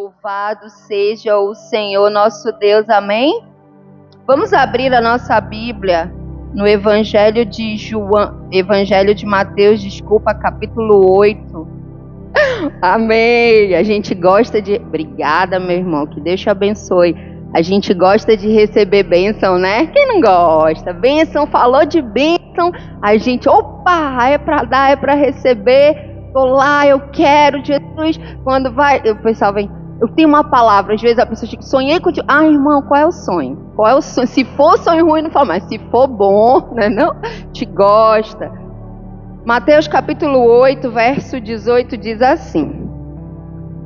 Louvado seja o Senhor nosso Deus, amém? Vamos abrir a nossa Bíblia no Evangelho de Mateus, capítulo 8. Amém! A gente gosta de... Obrigada, meu irmão, que Deus te abençoe. A gente gosta de receber bênção, né? Quem não gosta? Bênção, falou de bênção, a gente, opa, é para dar, é para receber. Tô lá, eu quero, Jesus. Quando vai, o pessoal vem, eu tenho uma palavra, às vezes a pessoa chega, sonhei contigo. Ah, irmão, qual é o sonho? Qual é o sonho? Se for sonho ruim, não fala, mas se for bom, né, não? Te gosta. Mateus capítulo 8, verso 18 diz assim: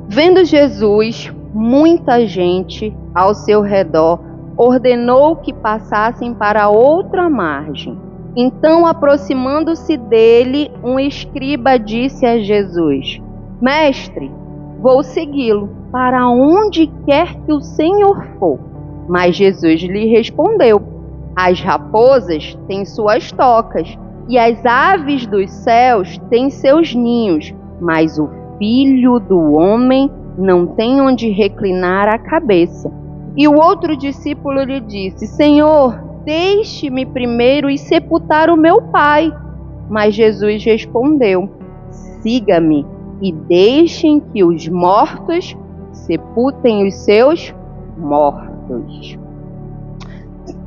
Vendo Jesus muita gente ao seu redor, ordenou que passassem para outra margem. Então, aproximando-se dele, um escriba disse a Jesus: Mestre, vou segui-lo para onde quer que o Senhor for. Mas Jesus lhe respondeu: As raposas têm suas tocas e as aves dos céus têm seus ninhos, mas o Filho do Homem não tem onde reclinar a cabeça. E o outro discípulo lhe disse: Senhor, deixe-me primeiro ir sepultar o meu pai. Mas Jesus respondeu: Siga-me e deixem que os mortos sepultem os seus mortos.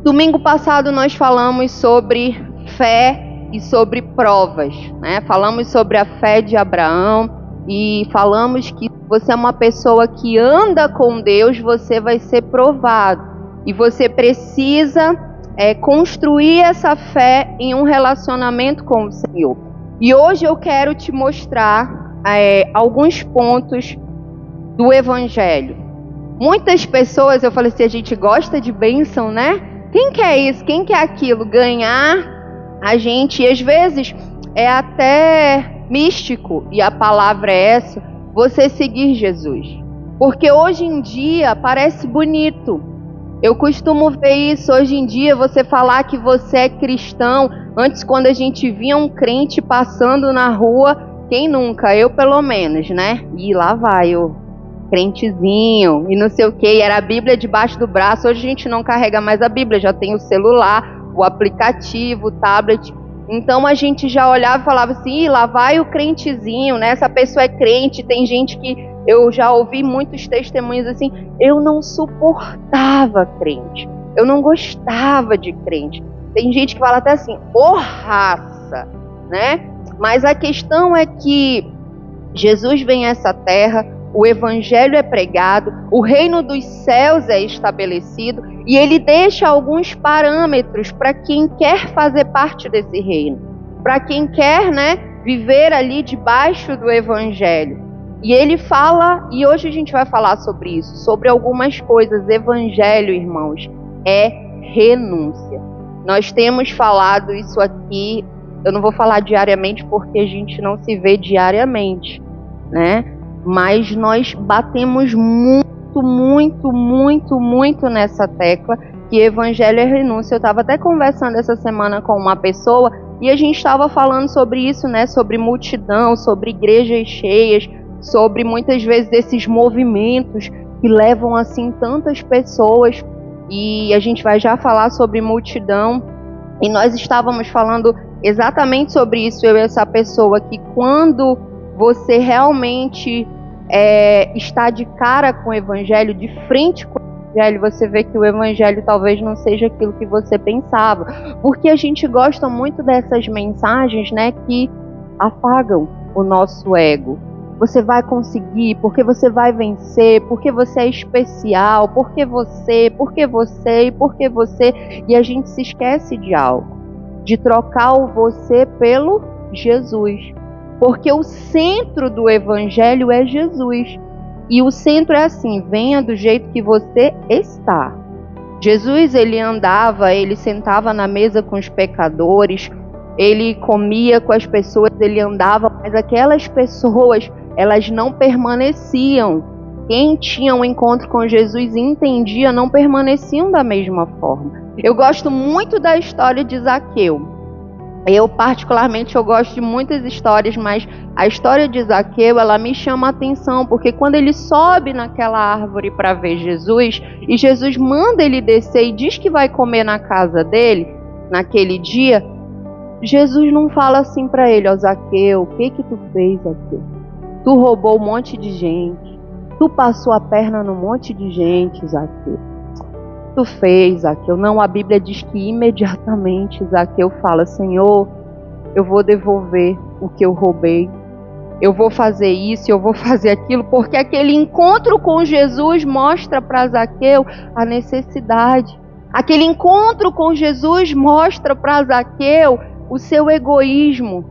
Domingo passado nós falamos sobre fé e sobre provas, né? Falamos sobre a fé de Abraão e falamos que você é uma pessoa que anda com Deus, você vai ser provado. E você precisa construir essa fé em um relacionamento com o Senhor. E hoje eu quero te mostrar alguns pontos do Evangelho. Muitas pessoas, eu falei assim, a gente gosta de bênção, né? Quem quer isso? Quem quer aquilo? Ganhar a gente. E às vezes é até místico, e a palavra é essa, você seguir Jesus. Porque hoje em dia parece bonito. Eu costumo ver isso hoje em dia, você falar que você é cristão. Antes, quando a gente via um crente passando na rua, quem nunca? Eu pelo menos, né? E lá vai o crentezinho e não sei o que, era a Bíblia debaixo do braço. Hoje a gente não carrega mais a Bíblia, já tem o celular, o aplicativo, o tablet. Então a gente já olhava e falava assim, lá vai o crentezinho, né? Essa pessoa é crente. Tem gente que eu já ouvi muitos testemunhos assim, eu não suportava crente, eu não gostava de crente. Tem gente que fala até assim, ô raça, né? Mas a questão é que Jesus vem a essa terra, o evangelho é pregado, o reino dos céus é estabelecido e ele deixa alguns parâmetros para quem quer fazer parte desse reino, para quem quer, né, viver ali debaixo do evangelho. E ele fala, e hoje a gente vai falar sobre isso, sobre algumas coisas. Evangelho, irmãos, é renúncia. Nós temos falado isso aqui, eu não vou falar diariamente porque a gente não se vê diariamente, né? Mas nós batemos muito nessa tecla que evangelho é renúncia. Eu estava até conversando essa semana com uma pessoa e a gente estava falando sobre isso, né? Sobre multidão, sobre igrejas cheias, sobre muitas vezes esses movimentos que levam assim tantas pessoas, e a gente vai já falar sobre multidão. E nós estávamos falando exatamente sobre isso, eu e essa pessoa, que quando você realmente está de cara com o evangelho, de frente com o evangelho, você vê que o evangelho talvez não seja aquilo que você pensava, porque a gente gosta muito dessas mensagens, né, que afagam o nosso ego. Você vai conseguir, porque você vai vencer, porque você é especial, porque você, e a gente se esquece de algo, de trocar o você pelo Jesus, porque o centro do evangelho é Jesus, e o centro é assim, venha do jeito que você está. Jesus, ele andava, ele sentava na mesa com os pecadores, ele comia com as pessoas, ele andava, mas aquelas pessoas, elas não permaneciam. Quem tinha um encontro com Jesus e entendia, não permaneciam da mesma forma. Eu gosto muito da história de Zaqueu. Eu particularmente eu gosto de muitas histórias, mas a história de Zaqueu, ela me chama a atenção, porque quando ele sobe naquela árvore para ver Jesus, e Jesus manda ele descer e diz que vai comer na casa dele, naquele dia, Jesus não fala assim para ele: ó Zaqueu, o que tu fez, Zaqueu? Tu roubou um monte de gente, tu passou a perna num monte de gente, Zaqueu. Tu fez, Zaqueu. Não, a Bíblia diz que imediatamente Zaqueu fala: Senhor, eu vou devolver o que eu roubei, eu vou fazer isso, eu vou fazer aquilo, porque aquele encontro com Jesus mostra para Zaqueu a necessidade. Aquele encontro com Jesus mostra para Zaqueu o seu egoísmo,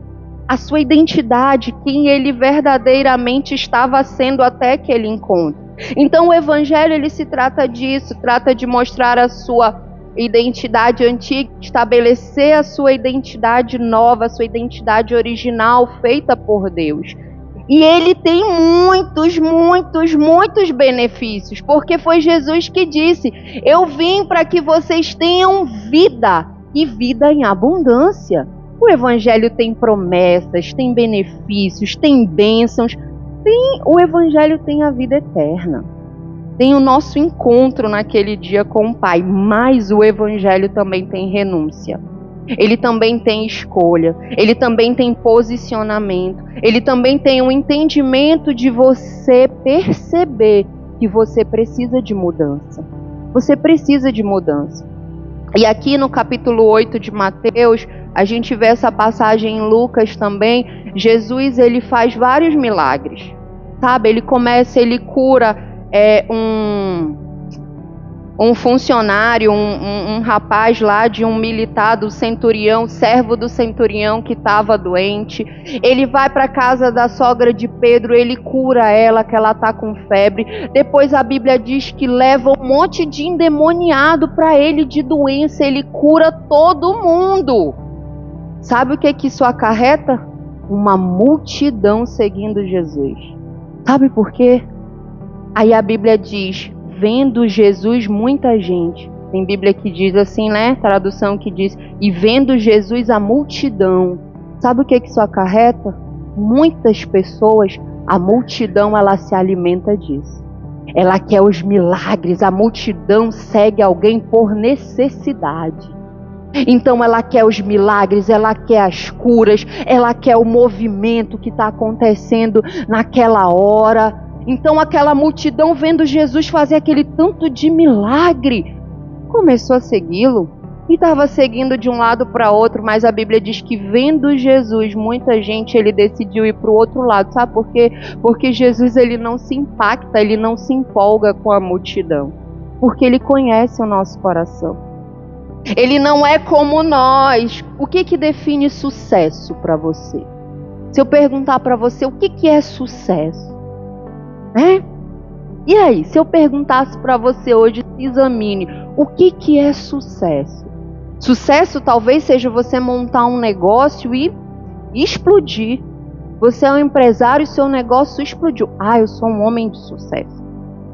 a sua identidade, quem ele verdadeiramente estava sendo até aquele encontro. Então o evangelho, ele se trata disso, trata de mostrar a sua identidade antiga, estabelecer a sua identidade nova, a sua identidade original, feita por Deus. E ele tem muitos benefícios, porque foi Jesus que disse: eu vim para que vocês tenham vida, e vida em abundância. O evangelho tem promessas, tem benefícios, tem bênçãos. O evangelho tem a vida eterna, tem o nosso encontro naquele dia com o Pai, mas o evangelho também tem renúncia, ele também tem escolha, ele também tem posicionamento, ele também tem um entendimento de você perceber que você precisa de mudança. Você precisa de mudança. E aqui no capítulo 8 de Mateus, a gente vê essa passagem em Lucas também. Jesus, ele faz vários milagres, sabe? Ele cura um funcionário, um rapaz lá de um militar do centurião, servo do centurião que estava doente. Ele vai para a casa da sogra de Pedro, ele cura ela, que ela está com febre. Depois a Bíblia diz que leva um monte de endemoniado para ele de doença, ele cura todo mundo. Sabe o que isso acarreta? Uma multidão seguindo Jesus. Sabe por quê? Aí a Bíblia diz: vendo Jesus muita gente. Tem Bíblia que diz assim, né? Tradução que diz: e vendo Jesus a multidão. Sabe o que isso acarreta? Muitas pessoas, a multidão, ela se alimenta disso. Ela quer os milagres, a multidão segue alguém por necessidade. Então ela quer os milagres, ela quer as curas, ela quer o movimento que está acontecendo naquela hora. Então aquela multidão, vendo Jesus fazer aquele tanto de milagre, começou a segui-lo e estava seguindo de um lado para outro, mas a Bíblia diz que vendo Jesus, muita gente, ele decidiu ir para o outro lado. Sabe por quê? Porque Jesus, ele não se impacta, ele não se empolga com a multidão, porque ele conhece o nosso coração. Ele não é como nós. O que define sucesso para você? Se eu perguntar para você o que é sucesso, né? E aí, se eu perguntasse para você hoje, examine, o que é sucesso? Sucesso talvez seja você montar um negócio e explodir. Você é um empresário e seu negócio explodiu. Eu sou um homem de sucesso,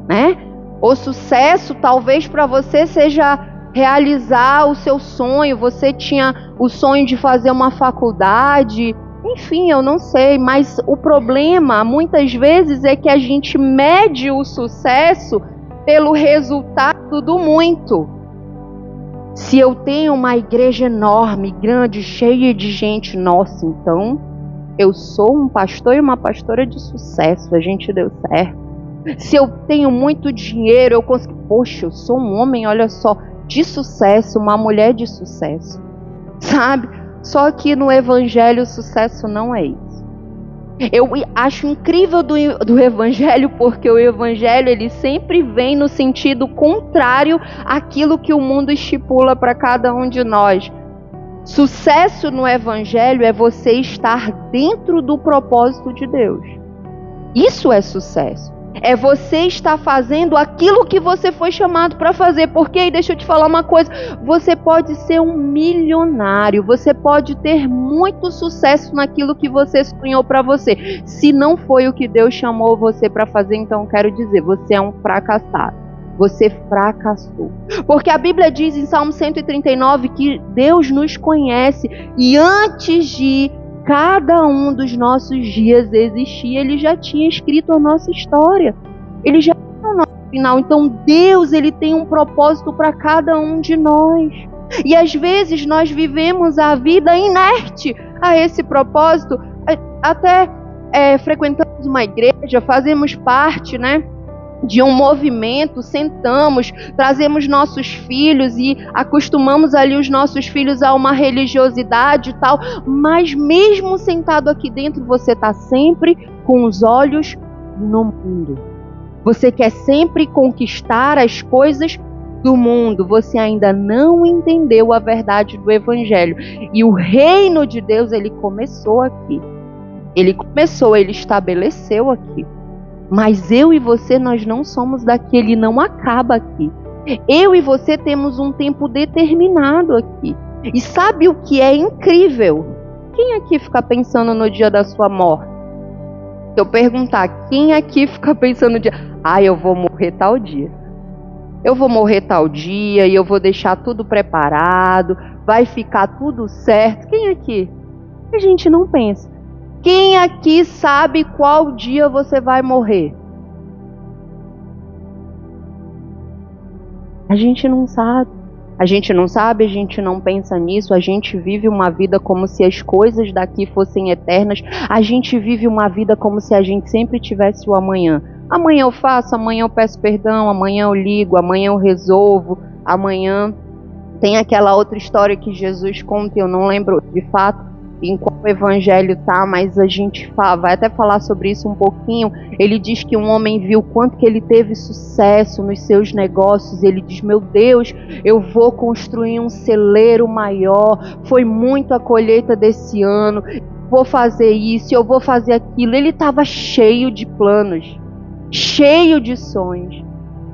né? O sucesso talvez para você seja realizar o seu sonho. Você tinha o sonho de fazer uma faculdade, enfim, eu não sei, mas o problema muitas vezes é que a gente mede o sucesso pelo resultado do muito. Se eu tenho uma igreja enorme, grande, cheia de gente, nossa, então eu sou um pastor e uma pastora de sucesso, a gente deu certo. Se eu tenho muito dinheiro, eu consigo, poxa, eu sou um homem, olha só, de sucesso, uma mulher de sucesso, sabe? Só que no evangelho o sucesso não é isso. Eu acho incrível do evangelho, porque o evangelho, ele sempre vem no sentido contrário àquilo que o mundo estipula para cada um de nós. Sucesso no evangelho é você estar dentro do propósito de Deus. Isso é sucesso. É você estar fazendo aquilo que você foi chamado para fazer. Porque, deixa eu te falar uma coisa, você pode ser um milionário, você pode ter muito sucesso naquilo que você sonhou para você. Se não foi o que Deus chamou você para fazer, então quero dizer, você é um fracassado. você fracassou. Porque a Bíblia diz em Salmo 139 que Deus nos conhece e antes de cada um dos nossos dias existir, Ele já tinha escrito a nossa história. Ele já tinha o nosso final. Então Deus, Ele tem um propósito para cada um de nós. E às vezes nós vivemos a vida inerte a esse propósito. Até frequentamos uma igreja, fazemos parte, de um movimento, sentamos, trazemos nossos filhos e acostumamos ali os nossos filhos a uma religiosidade e tal, mas mesmo sentado aqui dentro, você está sempre com os olhos no mundo. Você quer sempre conquistar as coisas do mundo. Você ainda não entendeu a verdade do Evangelho. E o reino de Deus, ele começou aqui. Ele estabeleceu aqui. Mas eu e você, nós não somos daqui, ele não acaba aqui. Eu e você temos um tempo determinado aqui. E sabe o que é incrível? Quem aqui fica pensando no dia da sua morte? Se eu perguntar, quem aqui fica pensando no dia? Eu vou morrer tal dia. Eu vou morrer tal dia e eu vou deixar tudo preparado, vai ficar tudo certo. Quem aqui? A gente não pensa. Quem aqui sabe qual dia você vai morrer? A gente não sabe. A gente não sabe, a gente não pensa nisso. A gente vive uma vida como se as coisas daqui fossem eternas. A gente vive uma vida como se a gente sempre tivesse o amanhã. Amanhã eu faço, amanhã eu peço perdão, amanhã eu ligo, amanhã eu resolvo, amanhã... Tem aquela outra história que Jesus conta, eu não lembro de fato em qual evangelho está, mas a gente vai até falar sobre isso um pouquinho. Ele diz que um homem viu quanto que ele teve sucesso nos seus negócios. Ele diz, meu Deus, eu vou construir um celeiro maior, foi muito a colheita desse ano, vou fazer isso, eu vou fazer aquilo. Ele estava cheio de planos, cheio de sonhos.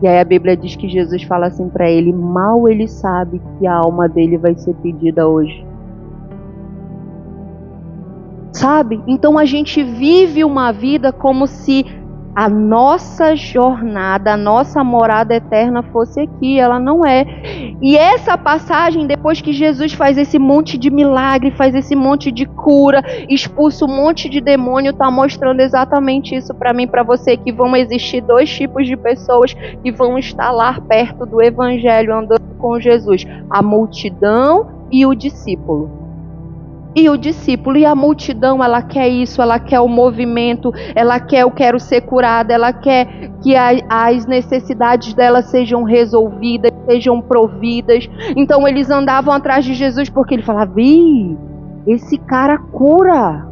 E aí a Bíblia diz que Jesus fala assim para ele, mal ele sabe que a alma dele vai ser pedida hoje. Sabe? Então a gente vive uma vida como se a nossa jornada, a nossa morada eterna fosse aqui. Ela não é. E essa passagem, depois que Jesus faz esse monte de milagre, faz esse monte de cura, expulsa um monte de demônio, está mostrando exatamente isso para mim, para você, que vão existir dois tipos de pessoas que vão estar lá perto do Evangelho, andando com Jesus. A multidão e o discípulo. E o discípulo, e a multidão, ela quer isso, ela quer o movimento, ela quer eu quero ser curada, ela quer que as necessidades dela sejam resolvidas, sejam providas. Então eles andavam atrás de Jesus porque ele falava, esse cara cura,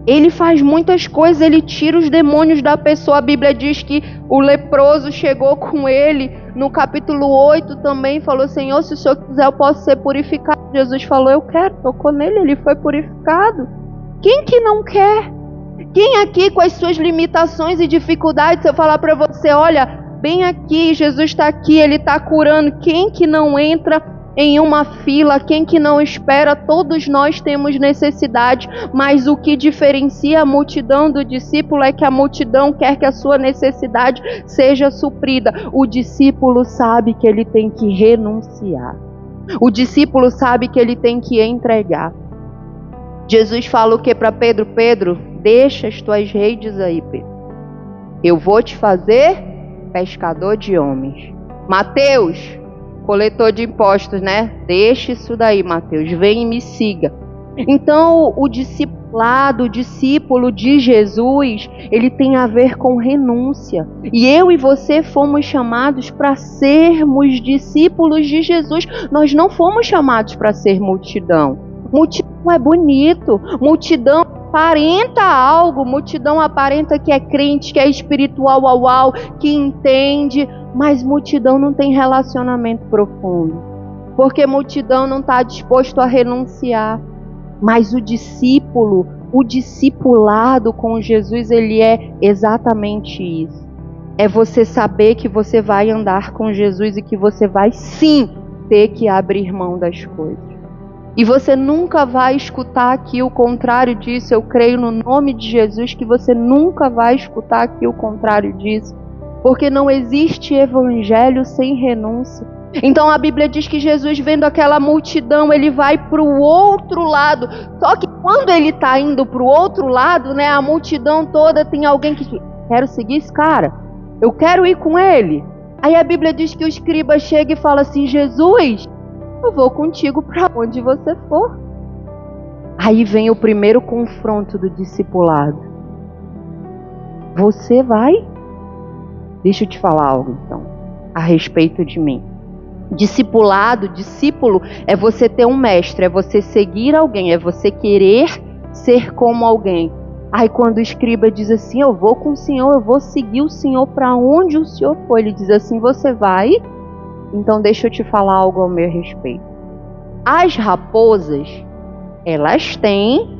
ele faz muitas coisas, ele tira os demônios da pessoa. A Bíblia diz que o leproso chegou com ele no capítulo 8 também, falou, Senhor, se o Senhor quiser eu posso ser purificado. Jesus falou, eu quero, tocou nele, ele foi purificado. Quem que não quer? Quem aqui com as suas limitações e dificuldades, se eu falar para você, olha, bem aqui, Jesus está aqui, ele está curando, quem que não entra em uma fila, quem que não espera? Todos nós temos necessidade, mas o que diferencia a multidão do discípulo é que a multidão quer que a sua necessidade seja suprida. O discípulo sabe que ele tem que renunciar. O discípulo sabe que ele tem que entregar. Jesus fala o que para Pedro? Pedro, deixa as tuas redes aí, Pedro. Eu vou te fazer pescador de homens. Mateus, coletor de impostos, Deixa isso daí, Mateus. Vem e me siga. Então, o discipulado, o discípulo de Jesus, ele tem a ver com renúncia. E eu e você fomos chamados para sermos discípulos de Jesus. Nós não fomos chamados para ser multidão. Multidão é bonito. Multidão aparenta algo. Multidão aparenta que é crente, que é espiritual, que entende. Mas multidão não tem relacionamento profundo, porque multidão não está disposto a renunciar. Mas o discípulo, o discipulado com Jesus, ele é exatamente isso. É você saber que você vai andar com Jesus e que você vai sim ter que abrir mão das coisas. E você nunca vai escutar aqui o contrário disso. Eu creio no nome de Jesus que você nunca vai escutar aqui o contrário disso. porque não existe evangelho sem renúncia. Então a Bíblia diz que Jesus, vendo aquela multidão, ele vai para o outro lado. Só que quando ele está indo para o outro lado, né, a multidão toda tem alguém que diz: quero seguir esse cara, eu quero ir com ele. Aí a Bíblia diz que o escriba chega e fala assim: Jesus, eu vou contigo para onde você for. Aí vem o primeiro confronto do discipulado. Você vai? Deixa eu te falar algo então, a respeito de mim. Discípulo é você ter um mestre, é você seguir alguém, é você querer ser como alguém. Aí quando o escriba diz assim: eu vou com o Senhor, eu vou seguir o Senhor para onde o Senhor for, ele diz assim: você vai? Então deixa eu te falar algo ao meu respeito. As raposas, elas têm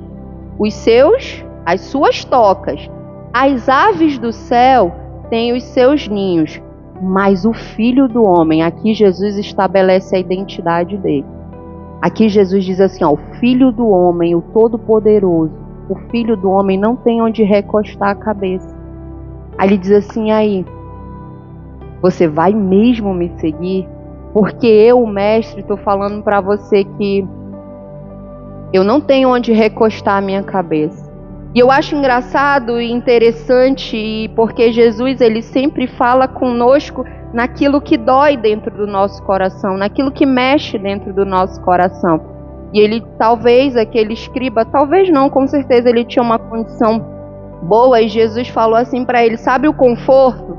as suas tocas. As aves do céu têm os seus ninhos. Mas o Filho do Homem, aqui Jesus estabelece a identidade dele. Aqui Jesus diz assim: ó, o Filho do Homem, o Todo-Poderoso, o Filho do Homem não tem onde recostar a cabeça. Aí ele diz assim: aí, você vai mesmo me seguir? Porque eu, o mestre, estou falando para você que eu não tenho onde recostar a minha cabeça. E eu acho engraçado e interessante, porque Jesus, ele sempre fala conosco naquilo que dói dentro do nosso coração, naquilo que mexe dentro do nosso coração. E ele, talvez, aquele escriba, talvez não, com certeza ele tinha uma condição boa, e Jesus falou assim para ele: sabe o conforto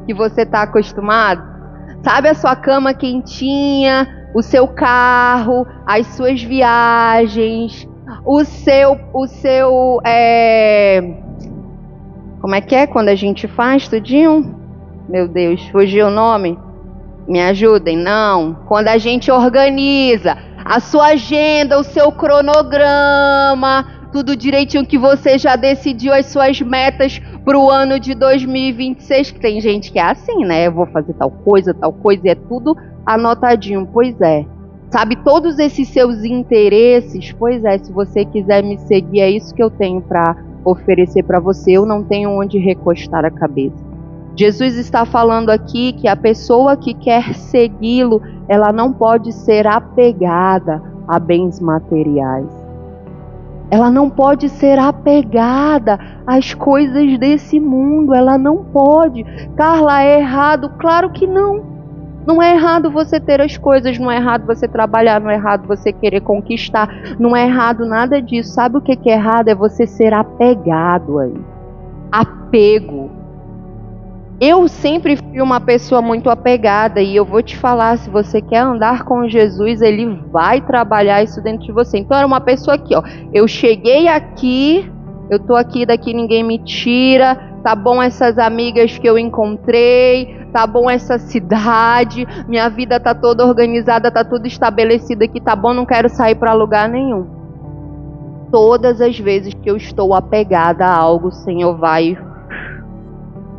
que você está acostumado? Sabe a sua cama quentinha, o seu carro, as suas viagens, como é que é quando a gente faz tudinho? Meu Deus, fugiu o nome? Me ajudem, não. Quando a gente organiza a sua agenda, o seu cronograma, tudo direitinho, que você já decidiu as suas metas para o ano de 2026, que tem gente que é assim, né? Eu vou fazer tal coisa, e é tudo anotadinho. Pois é. Sabe, todos esses seus interesses, pois é, se você quiser me seguir, é isso que eu tenho para oferecer para você. Eu não tenho onde recostar a cabeça. Jesus está falando aqui que a pessoa que quer segui-lo, ela não pode ser apegada a bens materiais. Ela não pode ser apegada às coisas desse mundo. Ela não pode. Carla, é errado? Claro que não. Não é errado você ter as coisas, não é errado você trabalhar, não é errado você querer conquistar, não é errado nada disso. Sabe o que é errado? É você ser apegado aí. Apego. Eu sempre fui uma pessoa muito apegada, e eu vou te falar, se você quer andar com Jesus, ele vai trabalhar isso dentro de você. Então era uma pessoa aqui, ó, eu cheguei aqui, eu tô aqui, daqui ninguém me tira, tá bom essas amigas que eu encontrei, tá bom essa cidade, minha vida tá toda organizada, tá tudo estabelecido aqui, tá bom, não quero sair para lugar nenhum. Todas as vezes que eu estou apegada a algo, o Senhor vai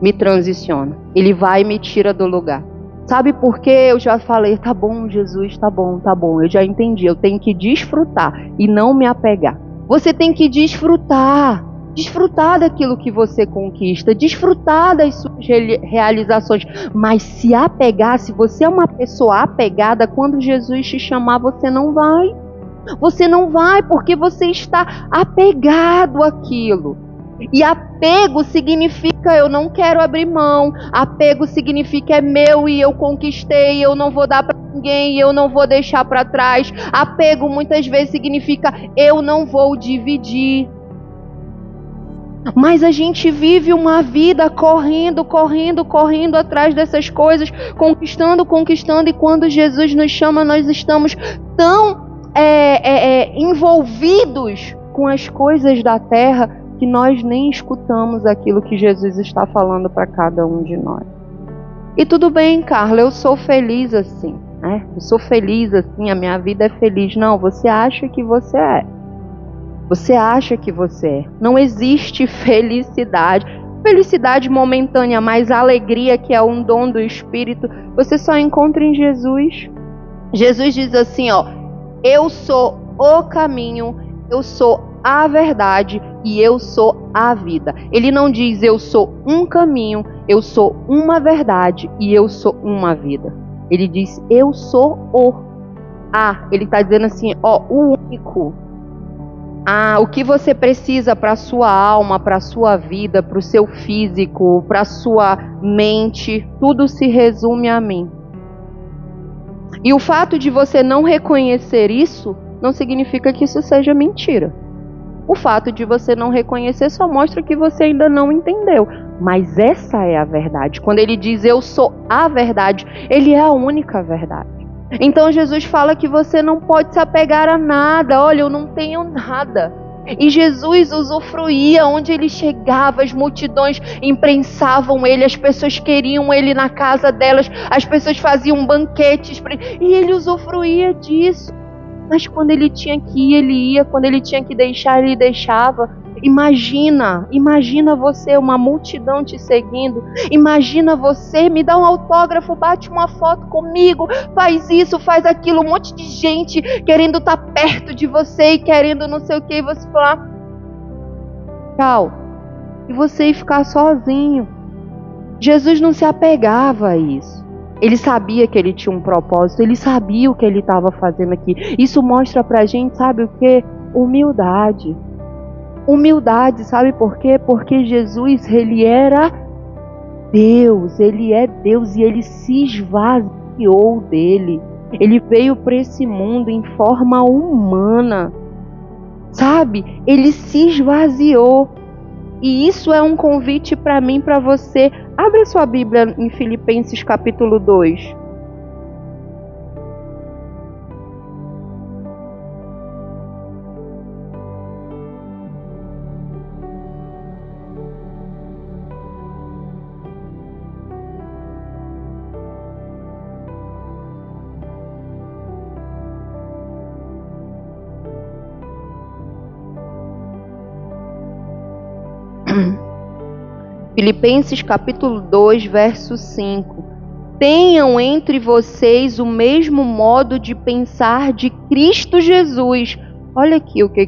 me transiciona. Ele vai e me tira do lugar. Sabe por quê? Eu já falei: tá bom, Jesus, tá bom, eu já entendi. Eu tenho que desfrutar e não me apegar. Você tem que desfrutar daquilo que você conquista, desfrutar das suas realizações, mas se apegar, se você é uma pessoa apegada, quando Jesus te chamar, você não vai. Você não vai porque você está apegado àquilo. E apego significa eu não quero abrir mão. Apego significa é meu e eu conquistei, eu não vou dar para ninguém, eu não vou deixar para trás. Apego muitas vezes significa eu não vou dividir. Mas a gente vive uma vida correndo atrás dessas coisas, conquistando, e quando Jesus nos chama, nós estamos tão envolvidos com as coisas da terra que nós nem escutamos aquilo que Jesus está falando para cada um de nós. E tudo bem, Carla, eu sou feliz assim, né? Eu sou feliz assim, a minha vida é feliz. Não, você acha que você é. Você acha que você é. Não existe felicidade. Felicidade momentânea, mas alegria, que é um dom do Espírito, você só encontra em Jesus. Jesus diz assim, ó: eu sou o caminho, eu sou a verdade e eu sou a vida. Ele não diz eu sou um caminho, eu sou uma verdade e eu sou uma vida. Ele diz eu sou o a. Ele está dizendo assim, ó, o único. O que você precisa para a sua alma, para a sua vida, para o seu físico, para a sua mente, tudo se resume a mim. E o fato de você não reconhecer isso não significa que isso seja mentira. O fato de você não reconhecer só mostra que você ainda não entendeu. Mas essa é a verdade. Quando ele diz eu sou a verdade, ele é a única verdade. Então Jesus fala que você não pode se apegar a nada. Olha, eu não tenho nada. E Jesus usufruía onde ele chegava, as multidões imprensavam ele, as pessoas queriam ele na casa delas, as pessoas faziam banquetes e ele usufruía disso. Mas quando ele tinha que ir, ele ia, quando ele tinha que deixar, ele deixava. Imagina você, uma multidão te seguindo. Imagina você, me dá um autógrafo, bate uma foto comigo, faz isso, faz aquilo, um monte de gente querendo estar perto de você e querendo não sei o que, e você falar tchau, e você ir ficar sozinho. Jesus não se apegava a isso. Ele sabia que ele tinha um propósito, ele sabia o que ele estava fazendo aqui. Isso mostra pra gente, sabe o que? Humildade. Humildade, sabe por quê? Porque Jesus, ele era Deus, ele é Deus e ele se esvaziou dele. Ele veio para esse mundo em forma humana, sabe? Ele se esvaziou. E isso é um convite para mim, para você. Abre a sua Bíblia em Filipenses capítulo 2. Filipenses capítulo 2, verso 5. Tenham entre vocês o mesmo modo de pensar de Cristo Jesus. Olha aqui o que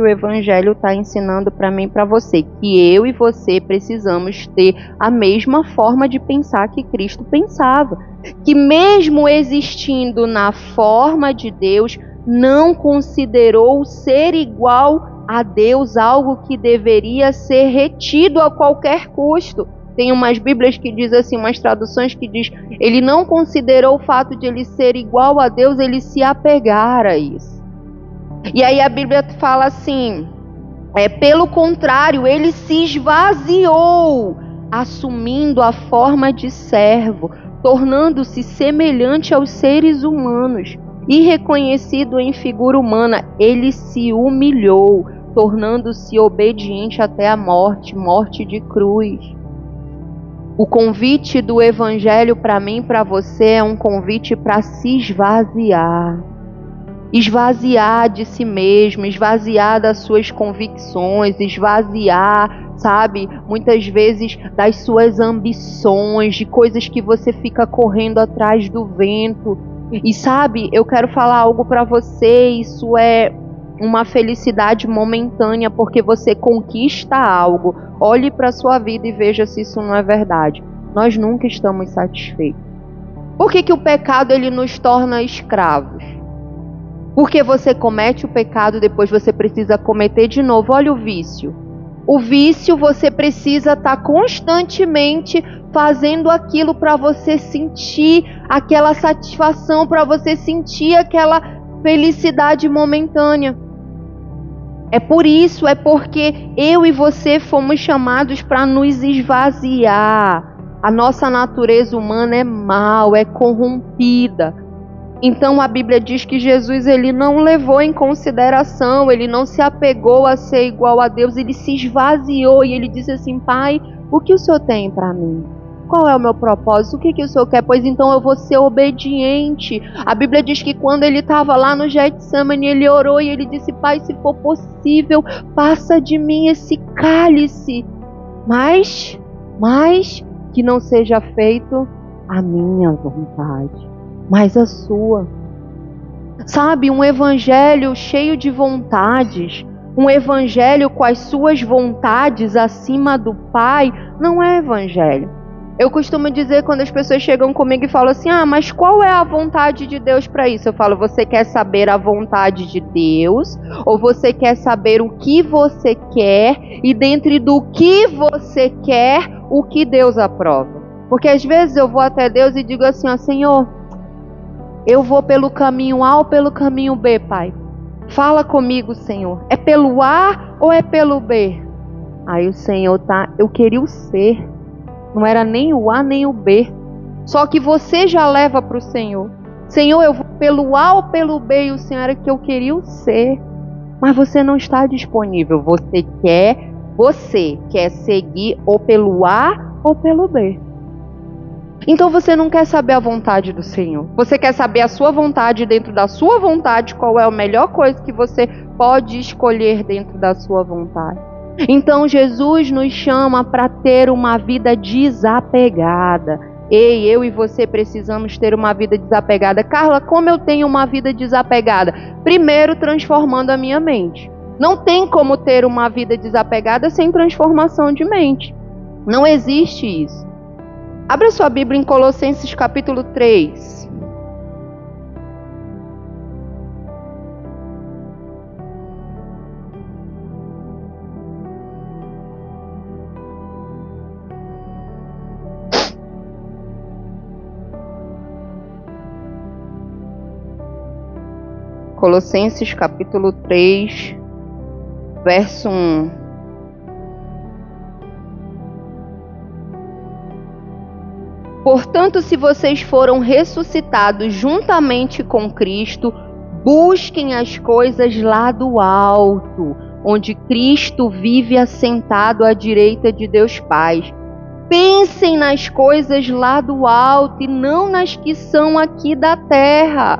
o Evangelho está ensinando para mim e para você. Que eu e você precisamos ter a mesma forma de pensar que Cristo pensava. Que mesmo existindo na forma de Deus, não considerou ser igual a Deus algo que deveria ser retido a qualquer custo. Tem umas Bíblias que diz assim, umas traduções que diz, ele não considerou o fato de ele ser igual a Deus, ele se apegar a isso. E aí a Bíblia fala assim, pelo contrário, ele se esvaziou, assumindo a forma de servo, tornando-se semelhante aos seres humanos. E reconhecido em figura humana, ele se humilhou, tornando-se obediente até a morte, morte de cruz. O convite do Evangelho para mim e para você é um convite para se esvaziar. Esvaziar de si mesmo, esvaziar das suas convicções, esvaziar, sabe, muitas vezes das suas ambições, de coisas que você fica correndo atrás do vento. E sabe, eu quero falar algo para você, isso é uma felicidade momentânea, porque você conquista algo. Olhe para a sua vida e veja se isso não é verdade. Nós nunca estamos satisfeitos. Por que o pecado ele nos torna escravos? Porque você comete o pecado, depois você precisa cometer de novo. Olha o vício. O vício, você precisa estar constantemente fazendo aquilo para você sentir aquela satisfação, para você sentir aquela felicidade momentânea. É por isso, é porque eu e você fomos chamados para nos esvaziar. A nossa natureza humana é mal, é corrompida. Então a Bíblia diz que Jesus ele não levou em consideração, ele não se apegou a ser igual a Deus, ele se esvaziou e ele disse assim, Pai, o que o Senhor tem para mim? Qual é o meu propósito? O que o Senhor quer? Pois então eu vou ser obediente. A Bíblia diz que quando ele estava lá no Getsemane, ele orou e ele disse, Pai, se for possível, passa de mim esse cálice, mas que não seja feito a minha vontade, mas a sua. Sabe, um evangelho cheio de vontades, um evangelho com as suas vontades acima do Pai, não é evangelho. Eu costumo dizer quando as pessoas chegam comigo e falam assim, mas qual é a vontade de Deus para isso? Eu falo, você quer saber a vontade de Deus? Ou você quer saber o que você quer? E dentro do que você quer, o que Deus aprova? Porque às vezes eu vou até Deus e digo assim, Senhor, eu vou pelo caminho A ou pelo caminho B, Pai? Fala comigo, Senhor. É pelo A ou é pelo B? Aí o Senhor eu queria o C. Não era nem o A nem o B. Só que você já leva para o Senhor. Senhor, eu vou pelo A ou pelo B? E o Senhor era que eu queria o C. Mas você não está disponível. Você quer seguir ou pelo A ou pelo B. Então você não quer saber a vontade do Senhor. Você quer saber a sua vontade, dentro da sua vontade, qual é a melhor coisa que você pode escolher dentro da sua vontade. Então Jesus nos chama para ter uma vida desapegada. Ei, eu e você precisamos ter uma vida desapegada. Carla, como eu tenho uma vida desapegada? Primeiro, transformando a minha mente. Não tem como ter uma vida desapegada sem transformação de mente. Não existe isso. Abra sua Bíblia em Colossenses capítulo 3. Colossenses capítulo 3, verso 1. Portanto, se vocês foram ressuscitados juntamente com Cristo, busquem as coisas lá do alto, onde Cristo vive assentado à direita de Deus Pai. Pensem nas coisas lá do alto e não nas que são aqui da terra.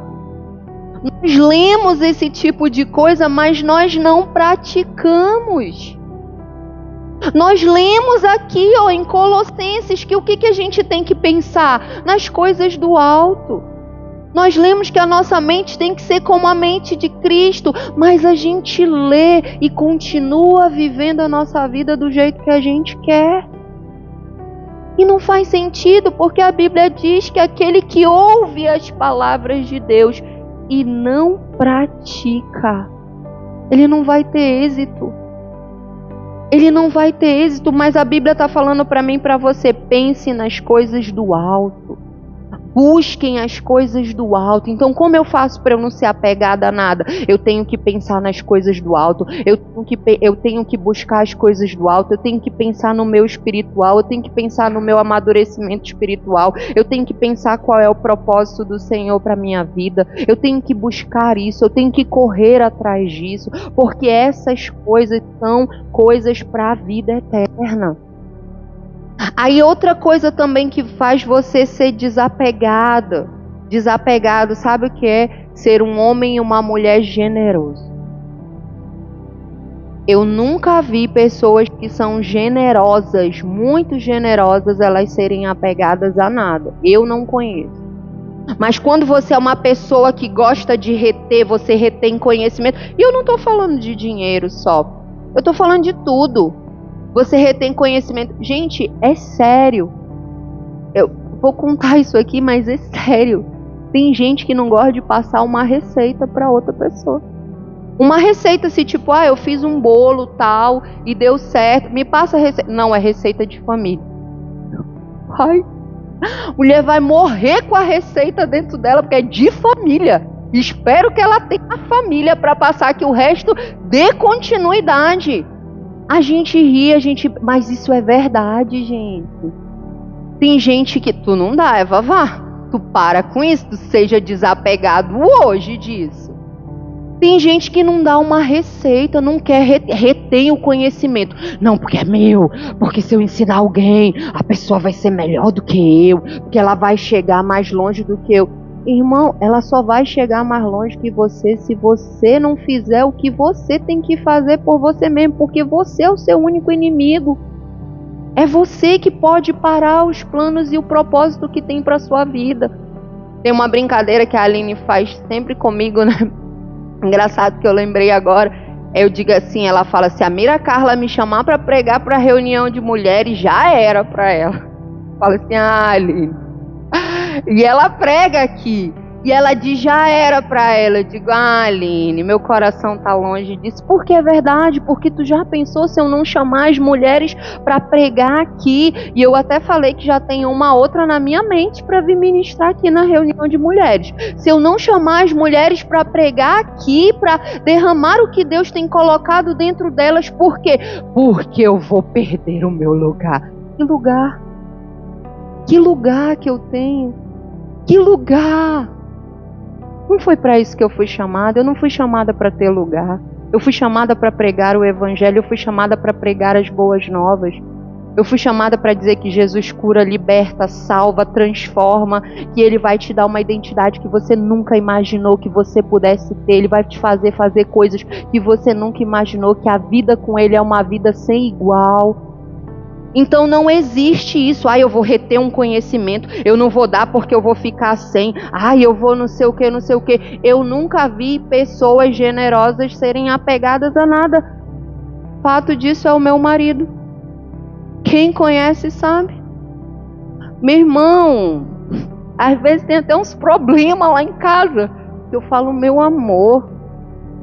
Nós lemos esse tipo de coisa, mas nós não praticamos. Nós lemos aqui em Colossenses que o que a gente tem que pensar? Nas coisas do alto. Nós lemos que a nossa mente tem que ser como a mente de Cristo, mas a gente lê e continua vivendo a nossa vida do jeito que a gente quer. E não faz sentido, porque a Bíblia diz que aquele que ouve as palavras de Deus e não pratica, ele não vai ter êxito. Ele não vai ter êxito, mas a Bíblia está falando para mim e para você, pense nas coisas do alto. Busquem as coisas do alto. Então, como eu faço para eu não ser apegada a nada? Eu tenho que pensar nas coisas do alto. Eu tenho que buscar as coisas do alto. Eu tenho que pensar no meu espiritual. Eu tenho que pensar no meu amadurecimento espiritual. Eu tenho que pensar qual é o propósito do Senhor para minha vida. Eu tenho que buscar isso. Eu tenho que correr atrás disso, porque essas coisas são coisas para a vida eterna. Aí outra coisa também que faz você ser desapegado, sabe o que é? Ser um homem e uma mulher generoso. Eu nunca vi pessoas que são generosas, muito generosas, elas serem apegadas a nada. Eu não conheço. Mas quando você é uma pessoa que gosta de reter, você retém conhecimento. E eu não estou falando de dinheiro só. Eu estou falando de tudo. Você retém conhecimento. Gente, é sério. Eu vou contar isso aqui, mas é sério. Tem gente que não gosta de passar uma receita para outra pessoa. Uma receita assim, tipo, eu fiz um bolo tal e deu certo. Me passa a receita. Não, é receita de família. Ai, a mulher vai morrer com a receita dentro dela, porque é de família. Espero que ela tenha família para passar, que o resto dê continuidade. A gente ri, mas isso é verdade, gente. Tem gente que tu não dá, Vavá. Tu para com isso, tu seja desapegado hoje disso. Tem gente que não dá uma receita, não quer retém o conhecimento. Não, porque é meu, porque se eu ensinar alguém, a pessoa vai ser melhor do que eu, porque ela vai chegar mais longe do que eu. Irmão, ela só vai chegar mais longe que você se você não fizer o que você tem que fazer por você mesmo, porque você é o seu único inimigo. É você que pode parar os planos e o propósito que tem para sua vida. Tem uma brincadeira que a Aline faz sempre comigo, né? Engraçado que eu lembrei agora. Eu digo assim, ela fala assim, a Mira Carla me chamar para pregar para reunião de mulheres, já era para ela. Fala assim, Aline. E ela prega aqui. E ela diz, já era para ela. Eu digo, Aline, meu coração tá longe disso. Porque é verdade, porque tu já pensou se eu não chamar as mulheres para pregar aqui? E eu até falei que já tem uma outra na minha mente para vir ministrar aqui na reunião de mulheres. Se eu não chamar as mulheres para pregar aqui, para derramar o que Deus tem colocado dentro delas, por quê? Porque eu vou perder o meu lugar. Que lugar? Que lugar que eu tenho? Que lugar? Não foi para isso que eu fui chamada. Eu não fui chamada para ter lugar. Eu fui chamada para pregar o evangelho. Eu fui chamada para pregar as boas novas. Eu fui chamada para dizer que Jesus cura, liberta, salva, transforma, que Ele vai te dar uma identidade que você nunca imaginou que você pudesse ter. Ele vai te fazer coisas que você nunca imaginou, que a vida com Ele é uma vida sem igual. Então não existe isso, eu vou reter um conhecimento, eu não vou dar porque eu vou ficar sem, eu vou não sei o que, não sei o que. Eu nunca vi pessoas generosas serem apegadas a nada. Fato disso é o meu marido. Quem conhece sabe. Meu irmão, às vezes tem até uns problemas lá em casa. Eu falo, meu amor,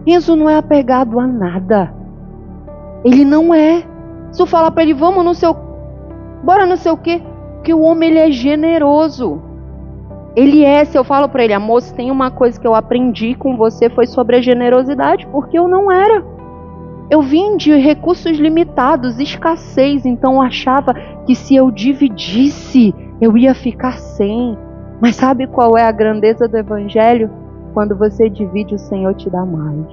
Enzo não é apegado a nada. Ele não é. Se eu falar para ele, vamos no seu, bora não sei o quê, porque o homem ele é generoso. Ele é, se eu falo para ele, amor, se tem uma coisa que eu aprendi com você foi sobre a generosidade, porque eu não era. Eu vim de recursos limitados, escassez, então eu achava que se eu dividisse, eu ia ficar sem. Mas sabe qual é a grandeza do evangelho? Quando você divide, o Senhor te dá mais.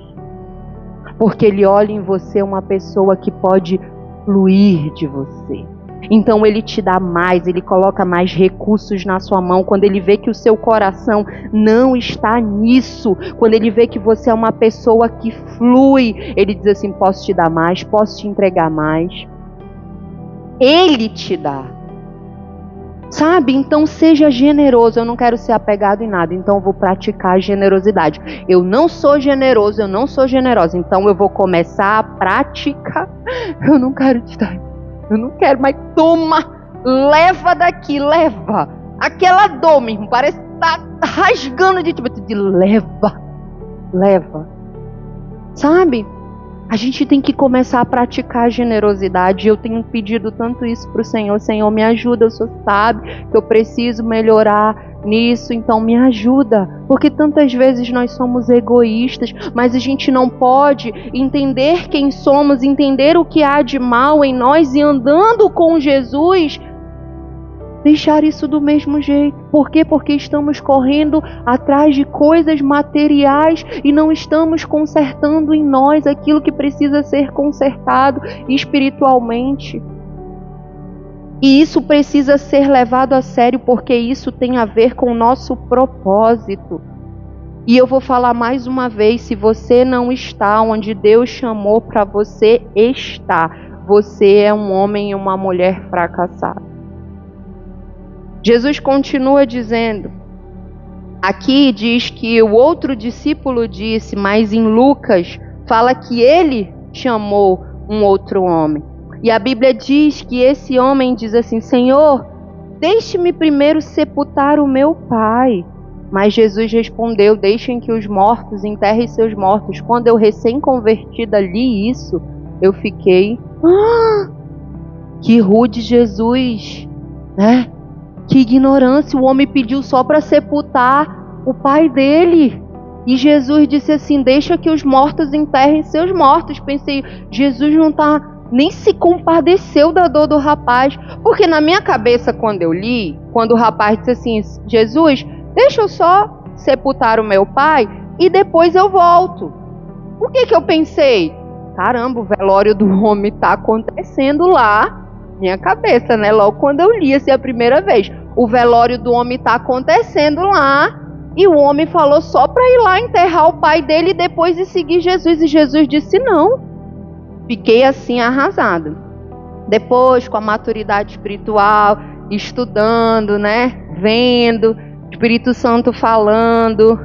Porque Ele olha em você uma pessoa que pode fluir de você. Então Ele te dá mais, Ele coloca mais recursos na sua mão. Quando Ele vê que o seu coração não está nisso, quando Ele vê que você é uma pessoa que flui, Ele diz assim, posso te dar mais, posso te entregar mais. Ele te dá. Sabe? Então seja generoso. Eu não quero ser apegado em nada, então eu vou praticar a generosidade. Eu não sou generoso, eu não sou generosa, então eu vou começar a praticar. Eu não quero te dar, eu não quero, mas toma, leva daqui, leva. Aquela dor mesmo, parece que tá rasgando de tipo, leva. Sabe? A gente tem que começar a praticar a generosidade. Eu tenho pedido tanto isso para o Senhor. Senhor, me ajuda. O Senhor sabe que eu preciso melhorar nisso, então me ajuda. Porque tantas vezes nós somos egoístas, mas a gente não pode entender quem somos, entender o que há de mal em nós e andando com Jesus, deixar isso do mesmo jeito. Por quê? Porque estamos correndo atrás de coisas materiais e não estamos consertando em nós aquilo que precisa ser consertado espiritualmente. E isso precisa ser levado a sério, porque isso tem a ver com o nosso propósito. E eu vou falar mais uma vez, se você não está onde Deus chamou para você estar, você é um homem e uma mulher fracassado. Jesus continua dizendo, aqui diz que o outro discípulo disse, mas em Lucas fala que ele chamou um outro homem. E a Bíblia diz que esse homem diz assim, Senhor, deixe-me primeiro sepultar o meu pai. Mas Jesus respondeu, deixem que os mortos enterrem seus mortos. Quando eu recém-convertida li isso, eu fiquei, que rude Jesus, né? Que ignorância, o homem pediu só para sepultar o pai dele. E Jesus disse assim, deixa que os mortos enterrem seus mortos. Pensei, Jesus não nem se compadeceu da dor do rapaz. Porque na minha cabeça, quando eu li, quando o rapaz disse assim, Jesus, deixa eu só sepultar o meu pai e depois eu volto. O que eu pensei? Caramba, o velório do homem está acontecendo lá. Minha cabeça, né? Logo quando eu li assim a primeira vez, o velório do homem está acontecendo lá e o homem falou só para ir lá enterrar o pai dele e depois ir seguir Jesus. E Jesus disse não. Fiquei assim arrasado. Depois, com a maturidade espiritual, estudando, né? Vendo, Espírito Santo falando.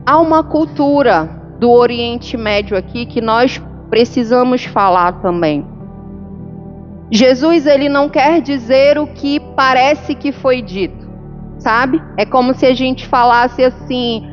Há uma cultura do Oriente Médio aqui que nós precisamos falar também. Jesus, ele não quer dizer o que parece que foi dito, sabe? É como se a gente falasse assim,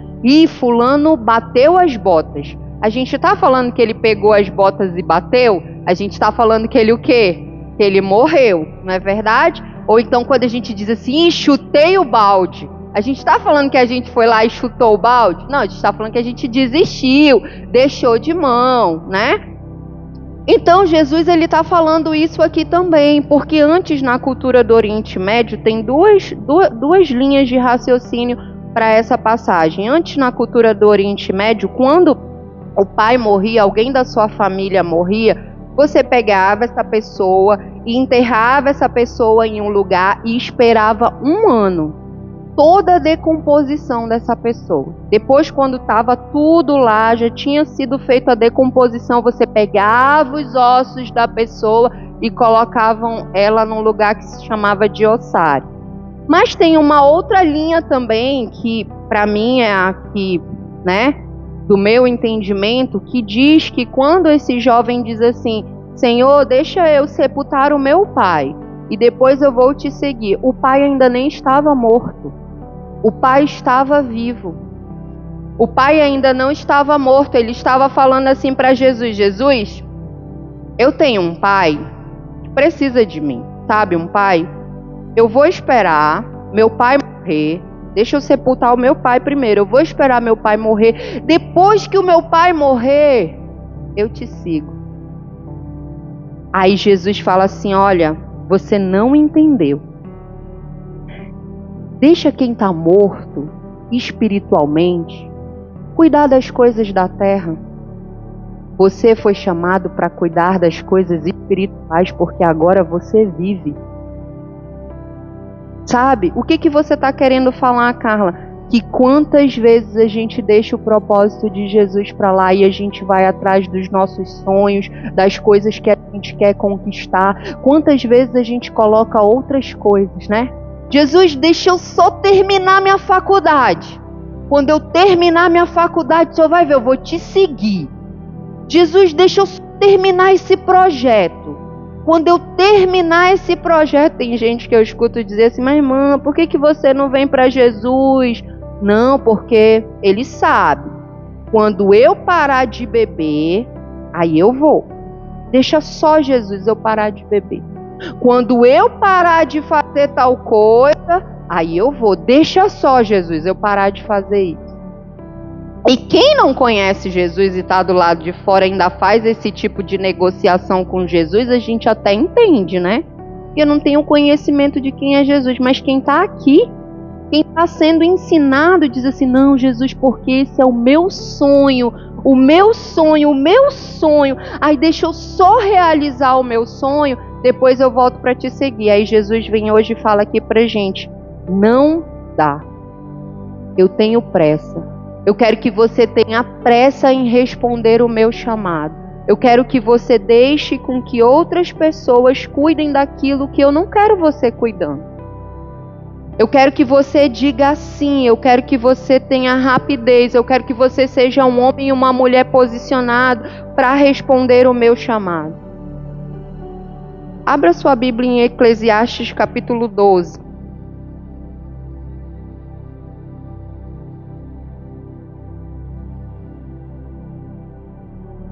fulano bateu as botas. A gente tá falando que ele pegou as botas e bateu? A gente tá falando que ele o quê? Que ele morreu, não é verdade? Ou então quando a gente diz assim, chutei o balde. A gente está falando que a gente foi lá e chutou o balde? Não, a gente está falando que a gente desistiu, deixou de mão, né? Então Jesus, ele está falando isso aqui também, porque antes na cultura do Oriente Médio tem duas linhas de raciocínio para essa passagem. Antes na cultura do Oriente Médio, quando o pai morria, alguém da sua família morria, você pegava essa pessoa e enterrava essa pessoa em um lugar e esperava 1 ano. Toda a decomposição dessa pessoa. Depois, quando estava tudo lá, já tinha sido feita a decomposição, você pegava os ossos da pessoa e colocavam ela num lugar que se chamava de ossário. Mas tem uma outra linha também, que para mim é a que, né, do meu entendimento, que diz que quando esse jovem diz assim, Senhor, deixa eu sepultar o meu pai e depois eu vou te seguir. O pai ainda nem estava morto. O pai estava vivo. O pai ainda não estava morto. Ele estava falando assim para Jesus, Jesus, eu tenho um pai que precisa de mim, sabe, um pai? Eu vou esperar meu pai morrer. Deixa eu sepultar o meu pai primeiro. Eu vou esperar meu pai morrer. Depois que o meu pai morrer, eu te sigo. Aí Jesus fala assim, olha, você não entendeu. Deixa quem está morto, espiritualmente, cuidar das coisas da terra. Você foi chamado para cuidar das coisas espirituais, porque agora você vive. Sabe? O que você está querendo falar, Carla? Que quantas vezes a gente deixa o propósito de Jesus para lá e a gente vai atrás dos nossos sonhos, das coisas que a gente quer conquistar. Quantas vezes a gente coloca outras coisas, né? Jesus, deixa eu só terminar minha faculdade. Quando eu terminar minha faculdade, o senhor vai ver, eu vou te seguir. Jesus, deixa eu só terminar esse projeto. Quando eu terminar esse projeto, tem gente que eu escuto dizer assim, mas irmã, por que você não vem para Jesus? Não, porque ele sabe. Quando eu parar de beber, aí eu vou. Deixa só Jesus eu parar de beber. Quando eu parar de fazer tal coisa, aí eu vou. Deixa só, Jesus, eu parar de fazer isso. E quem não conhece Jesus e está do lado de fora ainda faz esse tipo de negociação com Jesus, a gente até entende, né? Eu não tenho conhecimento de quem é Jesus, mas quem está aqui, quem está sendo ensinado, diz assim, não, Jesus, porque esse é o meu sonho, o meu sonho, o meu sonho. Aí deixa eu só realizar o meu sonho, depois eu volto para te seguir. Aí Jesus vem hoje e fala aqui pra gente, não dá. Eu tenho pressa. Eu quero que você tenha pressa em responder o meu chamado. Eu quero que você deixe com que outras pessoas cuidem daquilo que eu não quero você cuidando. Eu quero que você diga sim, eu quero que você tenha rapidez, eu quero que você seja um homem e uma mulher posicionado para responder o meu chamado. Abra sua Bíblia em Eclesiastes capítulo 12.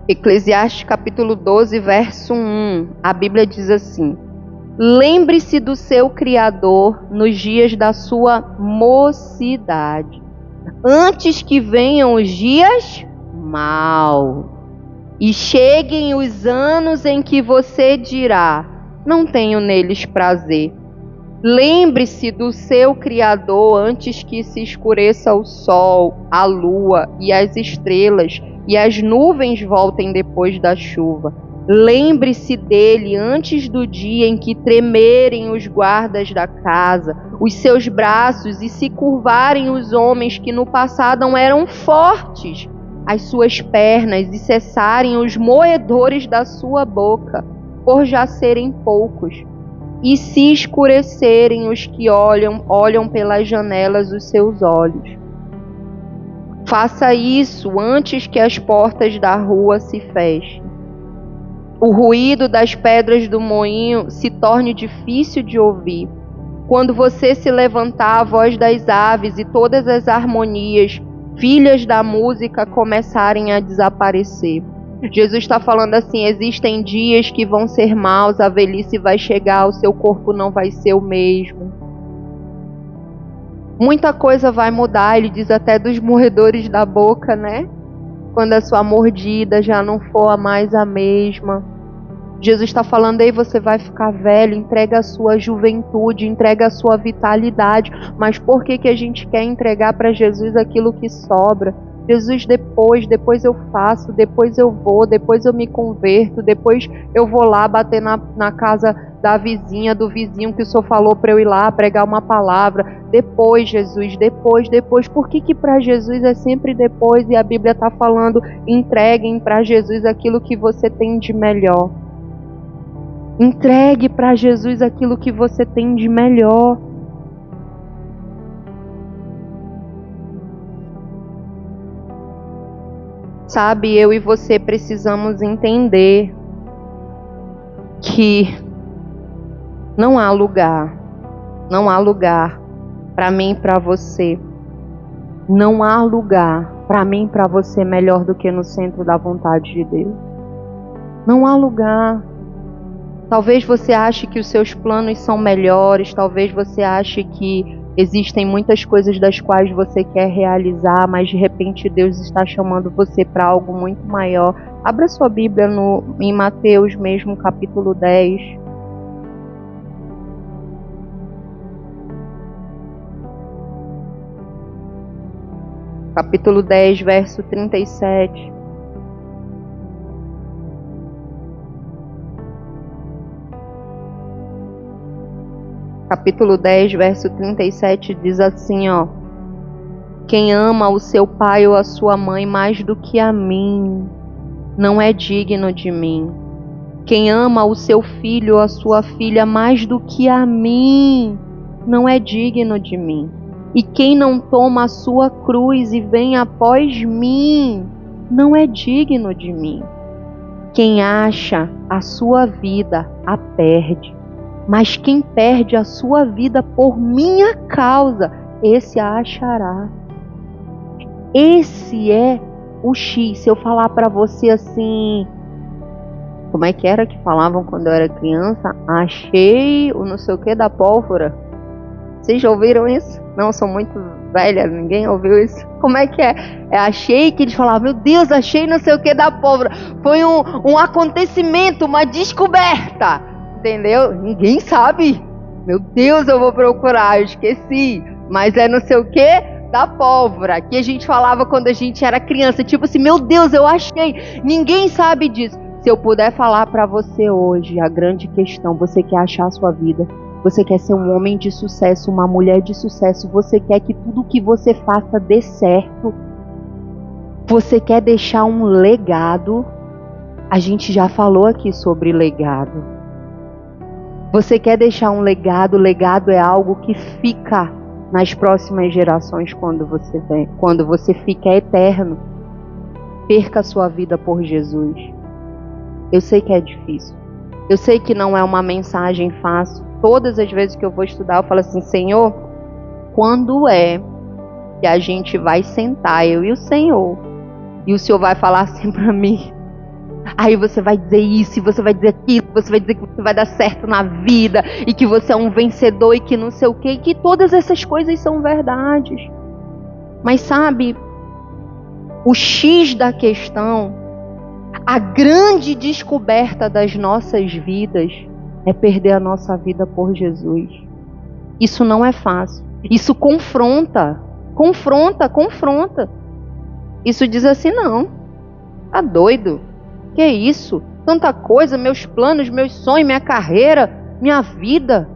Eclesiastes capítulo 12, verso 1. A Bíblia diz assim: lembre-se do seu Criador nos dias da sua mocidade, antes que venham os dias maus e cheguem os anos em que você dirá, não tenho neles prazer. Lembre-se do seu Criador antes que se escureça o sol, a lua e as estrelas, e as nuvens voltem depois da chuva. Lembre-se dele antes do dia em que tremerem os guardas da casa, os seus braços, e se curvarem os homens que no passado eram fortes, as suas pernas, e cessarem os moedores da sua boca, por já serem poucos. e se escurecerem os que olham pelas janelas os seus olhos. Faça isso antes que as portas da rua se fechem. O ruído das pedras do moinho se torne difícil de ouvir. Quando você se levantar, a voz das aves e todas as harmonias, filhas da música, começarem a desaparecer. Jesus está falando assim, existem dias que vão ser maus, a velhice vai chegar, o seu corpo não vai ser o mesmo. Muita coisa vai mudar, ele diz até dos moedores da boca, né? Quando a sua mordida já não for mais a mesma. Jesus está falando aí, você vai ficar velho, entrega a sua juventude, entrega a sua vitalidade. Mas por que a gente quer entregar para Jesus aquilo que sobra? Jesus, depois eu faço, depois eu vou, depois eu me converto, depois eu vou lá bater na casa da vizinha, do vizinho que o Senhor falou para eu ir lá pregar uma palavra. Depois, Jesus, depois. Por que para Jesus é sempre depois? E a Bíblia está falando, entreguem para Jesus aquilo que você tem de melhor. Entregue para Jesus aquilo que você tem de melhor. Sabe, eu e você precisamos entender que não há lugar para mim e para você. Não há lugar para mim e para você melhor do que no centro da vontade de Deus. Não há lugar. Talvez você ache que os seus planos são melhores, talvez você ache que existem muitas coisas das quais você quer realizar, mas de repente Deus está chamando você para algo muito maior. Abra sua Bíblia em Mateus mesmo, capítulo 10. Capítulo 10, verso 37. Capítulo 10, verso 37 diz assim, ó: quem ama o seu pai ou a sua mãe mais do que a mim, não é digno de mim. Quem ama o seu filho ou a sua filha mais do que a mim, não é digno de mim. E quem não toma a sua cruz e vem após mim, não é digno de mim. Quem acha a sua vida, a perde. Mas quem perde a sua vida por minha causa, esse a achará. Esse é o X. Se eu falar para você assim, como é que era que falavam quando eu era criança? Achei o não sei o que da pólvora. Vocês já ouviram isso? Não, eu sou muito velha, ninguém ouviu isso. Como é que é? Achei que eles falavam, meu Deus, achei não sei o que da pólvora. Foi um acontecimento, uma descoberta. Entendeu? Ninguém sabe. Meu Deus, eu vou procurar, eu esqueci. Mas é não sei o que da pólvora. Que a gente falava quando a gente era criança. Tipo assim, meu Deus, eu achei. Ninguém sabe disso. Se eu puder falar para você hoje, a grande questão, você quer achar a sua vida. Você quer ser um homem de sucesso, uma mulher de sucesso. Você quer que tudo que você faça dê certo. Você quer deixar um legado. A gente já falou aqui sobre legado. Você quer deixar um legado? Legado é algo que fica nas próximas gerações quando você vem. Quando você fica eterno. Perca a sua vida por Jesus. Eu sei que é difícil. Eu sei que não é uma mensagem fácil. Todas as vezes que eu vou estudar, eu falo assim, Senhor, quando é que a gente vai sentar, eu e o Senhor, e o Senhor vai falar assim para mim, aí você vai dizer isso, e você vai dizer aquilo, você vai dizer que você vai dar certo na vida, e que você é um vencedor, e que não sei o quê, e que todas essas coisas são verdades. Mas sabe, o X da questão, a grande descoberta das nossas vidas, é perder a nossa vida por Jesus. Isso não é fácil. Isso confronta. Isso diz assim, não, tá doido? Que isso? Tanta coisa, meus planos, meus sonhos, minha carreira, minha vida.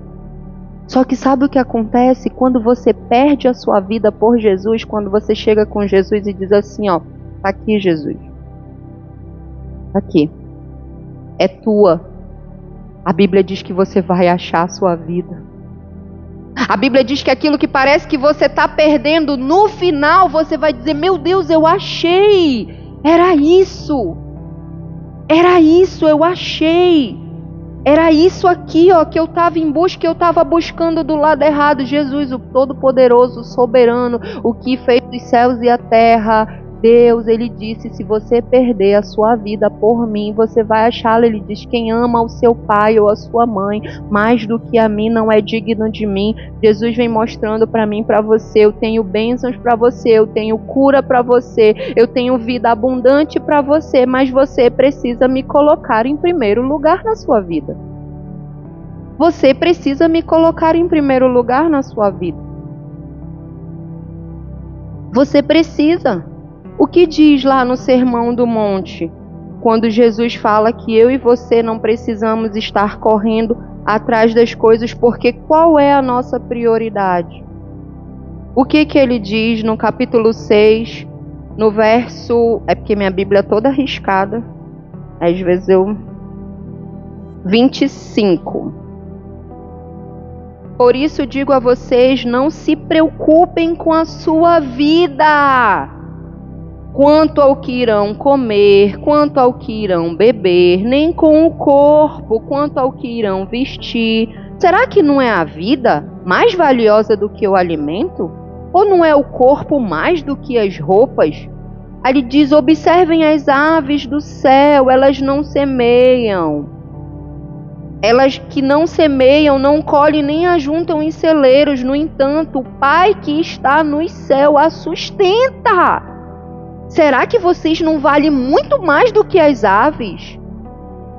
Só que sabe o que acontece? Quando você perde a sua vida por Jesus, quando você chega com Jesus e diz assim, ó, tá aqui Jesus. Tá aqui. É tua. A Bíblia diz que você vai achar a sua vida. A Bíblia diz que aquilo que parece que você está perdendo, no final você vai dizer: meu Deus, eu achei. Era isso. Era isso, eu achei. Era isso aqui, ó, que eu estava em busca, que eu estava buscando do lado errado. Jesus, o Todo-Poderoso, o Soberano, o que fez os céus e a terra. Deus, ele disse: se você perder a sua vida por mim, você vai achá-la. Ele diz: quem ama o seu pai ou a sua mãe mais do que a mim não é digno de mim. Jesus vem mostrando para mim, para você: eu tenho bênçãos para você, eu tenho cura para você, eu tenho vida abundante para você, mas você precisa me colocar em primeiro lugar na sua vida. Você precisa me colocar em primeiro lugar na sua vida. Você precisa. O que diz lá no Sermão do Monte, quando Jesus fala que eu e você não precisamos estar correndo atrás das coisas, porque qual é a nossa prioridade? O que ele diz no capítulo 6, no verso... É porque minha Bíblia é toda arriscada. Às vezes 25. Por isso digo a vocês, não se preocupem com a sua vida, quanto ao que irão comer, quanto ao que irão beber, nem com o corpo, quanto ao que irão vestir. Será que não é a vida mais valiosa do que o alimento? Ou não é o corpo mais do que as roupas? Ele diz: observem as aves do céu, elas não semeiam. Elas que não semeiam, não colhem nem ajuntam em celeiros. No entanto, o Pai que está no céu a sustenta. Será que vocês não valem muito mais do que as aves?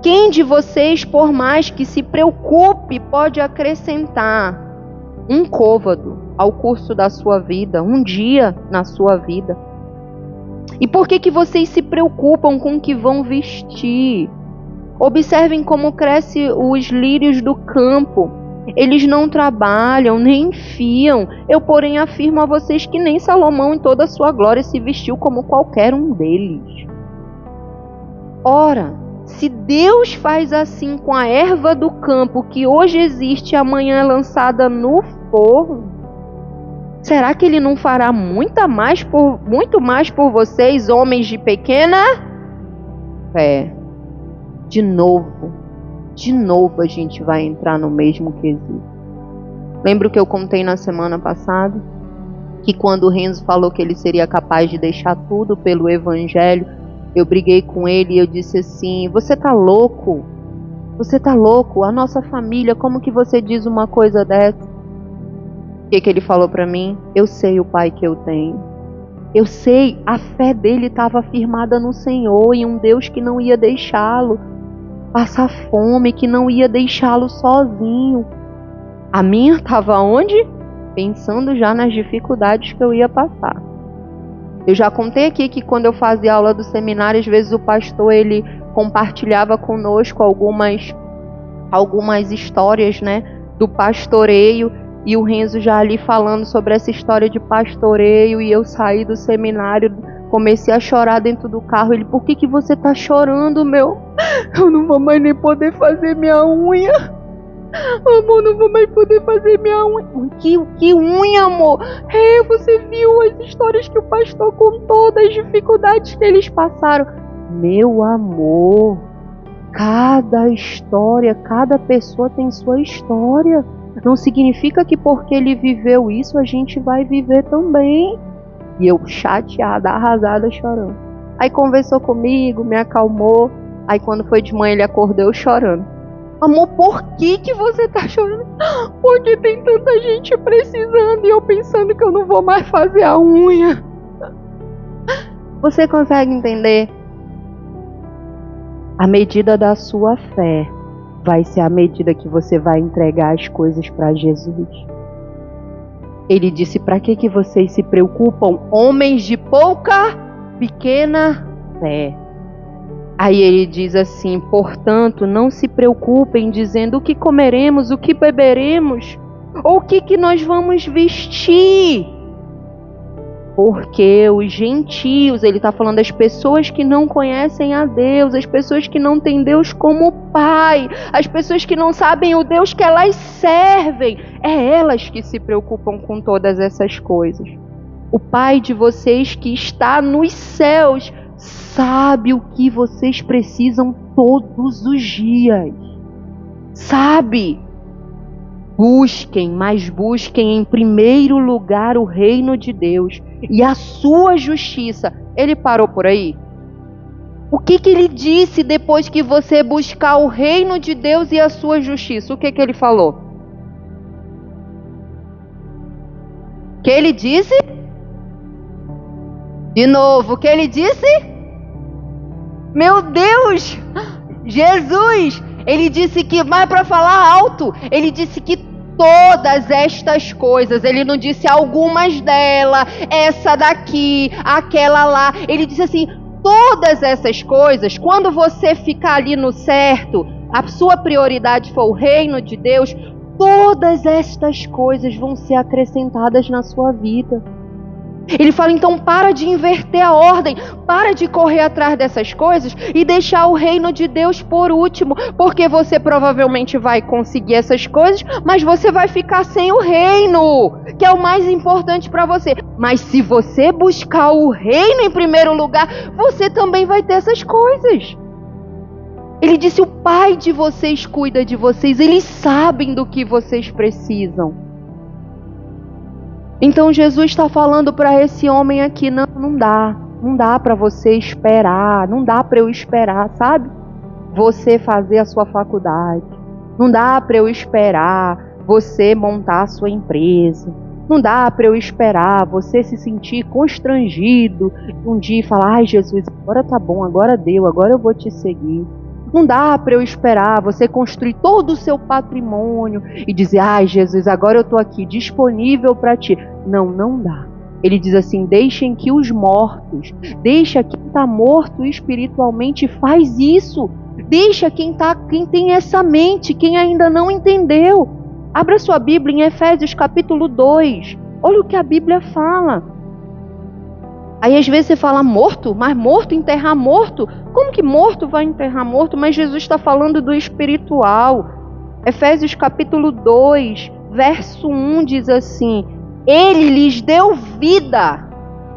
Quem de vocês, por mais que se preocupe, pode acrescentar um côvado ao curso da sua vida, um dia na sua vida? E por que vocês se preocupam com o que vão vestir? Observem como crescem os lírios do campo. Eles não trabalham, nem fiam. Eu, porém, afirmo a vocês que nem Salomão em toda a sua glória se vestiu como qualquer um deles. Ora, se Deus faz assim com a erva do campo, que hoje existe e amanhã é lançada no forno, será que Ele não fará muito mais por vocês, homens de pequena fé? De novo a gente vai entrar no mesmo quesito. Lembro que eu contei na semana passada que quando o Renzo falou que ele seria capaz de deixar tudo pelo Evangelho, eu briguei com ele e eu disse assim: você tá louco? Você tá louco? A nossa família, como que você diz uma coisa dessa? O que ele falou para mim? Eu sei o pai que eu tenho. Eu sei, a fé dele estava firmada no Senhor, em um Deus que não ia deixá-lo passar fome, que não ia deixá-lo sozinho. A minha estava onde? Pensando já nas dificuldades que eu ia passar. Eu já contei aqui que quando eu fazia aula do seminário, às vezes o pastor ele compartilhava conosco algumas histórias, né, do pastoreio, e o Renzo já ali falando sobre essa história de pastoreio, e eu saí do seminário, comecei a chorar dentro do carro. Ele: por que você tá chorando, meu? Eu não vou mais nem poder fazer minha unha. Amor, não vou mais poder fazer minha unha. Que unha, amor? Você viu as histórias que o pastor contou, das dificuldades que eles passaram. Meu amor, cada história, cada pessoa tem sua história. Não significa que porque ele viveu isso, a gente vai viver também. E eu chateada, arrasada, chorando. Aí conversou comigo, me acalmou. Aí quando foi de manhã ele acordou eu chorando. Amor, por que você tá chorando? Porque tem tanta gente precisando e eu pensando que eu não vou mais fazer a unha. Você consegue entender? A medida da sua fé vai ser a medida que você vai entregar as coisas para Jesus. Ele disse: para que vocês se preocupam, homens de pequena fé? Aí ele diz assim: portanto, não se preocupem dizendo o que comeremos, o que beberemos, ou o que nós vamos vestir. Porque os gentios, ele está falando das pessoas que não conhecem a Deus, as pessoas que não têm Deus como Pai, as pessoas que não sabem o Deus que elas servem, é elas que se preocupam com todas essas coisas. O Pai de vocês que está nos céus sabe o que vocês precisam todos os dias. Sabe? Busquem, mas busquem em primeiro lugar o reino de Deus e a sua justiça. Ele parou por aí? O que ele disse depois que você buscar o reino de Deus e a sua justiça? O que ele falou? O que ele disse? De novo, o que ele disse? Meu Deus! Jesus! Ele disse que, mas para falar alto, ele disse que todas estas coisas, ele não disse algumas delas, essa daqui, aquela lá, ele disse assim, todas essas coisas, quando você ficar ali no certo, a sua prioridade for o reino de Deus, todas estas coisas vão ser acrescentadas na sua vida. Ele fala, então para de inverter a ordem, para de correr atrás dessas coisas e deixar o reino de Deus por último, porque você provavelmente vai conseguir essas coisas, mas você vai ficar sem o reino, que é o mais importante para você. Mas se você buscar o reino em primeiro lugar, você também vai ter essas coisas. Ele disse, o Pai de vocês cuida de vocês, eles sabem do que vocês precisam. Então Jesus está falando para esse homem aqui, não dá para você esperar, não dá para eu esperar, sabe? Você fazer a sua faculdade, não dá para eu esperar você montar a sua empresa, não dá para eu esperar você se sentir constrangido um dia e falar, ai Jesus, agora tá bom, agora deu, agora eu vou te seguir. Não dá para eu esperar você construir todo o seu patrimônio e dizer, ai Jesus, agora eu estou aqui disponível para ti. Não dá. Ele diz assim, deixem que os mortos, deixa quem está morto espiritualmente, faz isso. Deixa quem tem essa mente, quem ainda não entendeu. Abra sua Bíblia em Efésios capítulo 2. Olha o que a Bíblia fala. Aí às vezes você fala morto, mas morto, enterrar morto? Como que morto vai enterrar morto? Mas Jesus está falando do espiritual. Efésios capítulo 2, verso 1 diz assim, Ele lhes deu vida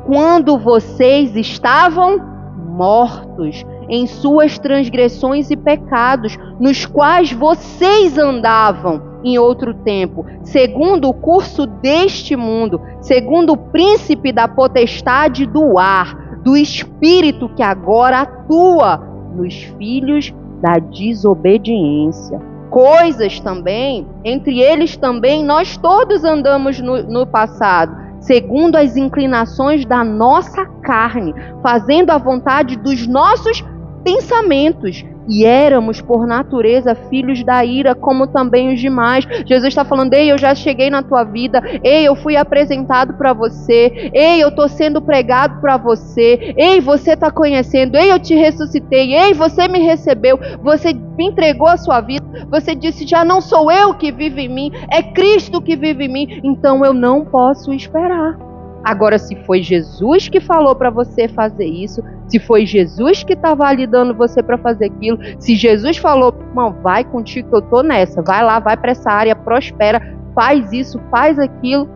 quando vocês estavam mortos em suas transgressões e pecados, nos quais vocês andavam em outro tempo, segundo o curso deste mundo, segundo o príncipe da potestade do ar, do espírito que agora atua nos filhos da desobediência. Coisas também, entre eles também, nós todos andamos no passado, segundo as inclinações da nossa carne, fazendo a vontade dos nossos pensamentos, e éramos por natureza filhos da ira, como também os demais. Jesus está falando, ei, eu já cheguei na tua vida, ei, eu fui apresentado para você, ei, eu estou sendo pregado para você, ei, você está conhecendo, ei, eu te ressuscitei, ei, você me recebeu, você me entregou a sua vida, você disse, já não sou eu que vive em mim, é Cristo que vive em mim, então eu não posso esperar. Agora, se foi Jesus que falou para você fazer isso, se foi Jesus que está validando você para fazer aquilo, se Jesus falou, irmão, vai contigo que eu tô nessa, vai lá, vai para essa área, prospera, faz isso, faz aquilo,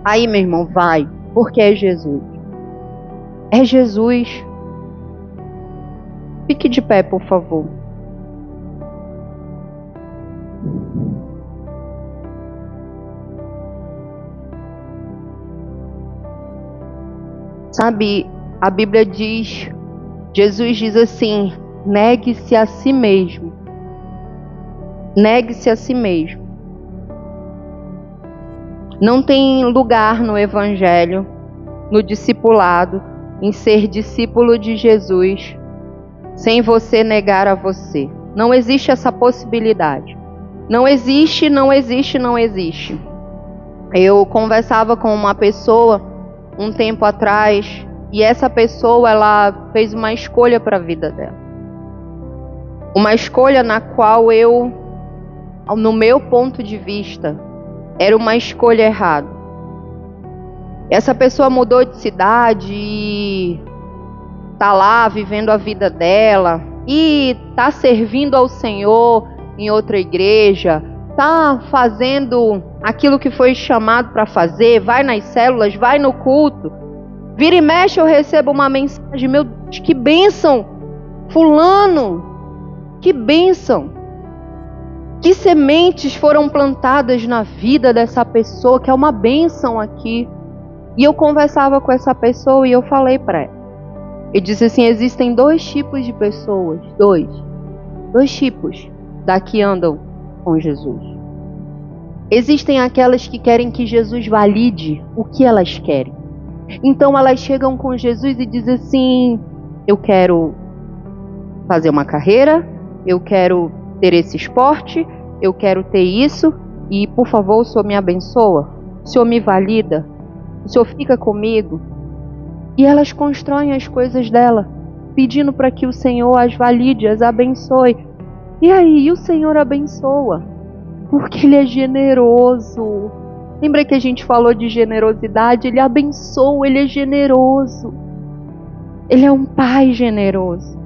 aí meu irmão, vai, porque é Jesus. É Jesus. Fique de pé, por favor. Sabe, a Bíblia diz, Jesus diz assim, negue-se a si mesmo. Negue-se a si mesmo. Não tem lugar no Evangelho, no discipulado, em ser discípulo de Jesus, sem você negar a você. Não existe essa possibilidade. Não existe, não existe, não existe. Eu conversava com uma pessoa um tempo atrás, e essa pessoa, ela fez uma escolha para a vida dela. Uma escolha na qual eu, no meu ponto de vista, era uma escolha errada. Essa pessoa mudou de cidade e tá lá vivendo a vida dela e tá servindo ao Senhor em outra igreja, tá fazendo aquilo que foi chamado para fazer, vai nas células, vai no culto. Vira e mexe eu recebo uma mensagem: meu Deus, que bênção, fulano, que bênção. Que sementes foram plantadas na vida dessa pessoa, que é uma bênção aqui. E eu conversava com essa pessoa e eu falei para ela. Eu disse assim: existem 2 tipos de pessoas, dois tipos que andam com Jesus. Existem aquelas que querem que Jesus valide o que elas querem. Então elas chegam com Jesus e dizem assim: eu quero fazer uma carreira, eu quero ter esse esporte, eu quero ter isso, e por favor, o Senhor me abençoa, o Senhor me valida, o Senhor fica comigo. E elas constroem as coisas dela, pedindo para que o Senhor as valide, as abençoe. E aí o Senhor abençoa, porque Ele é generoso. Lembra que a gente falou de generosidade? Ele abençoa, Ele é generoso. Ele é um Pai generoso.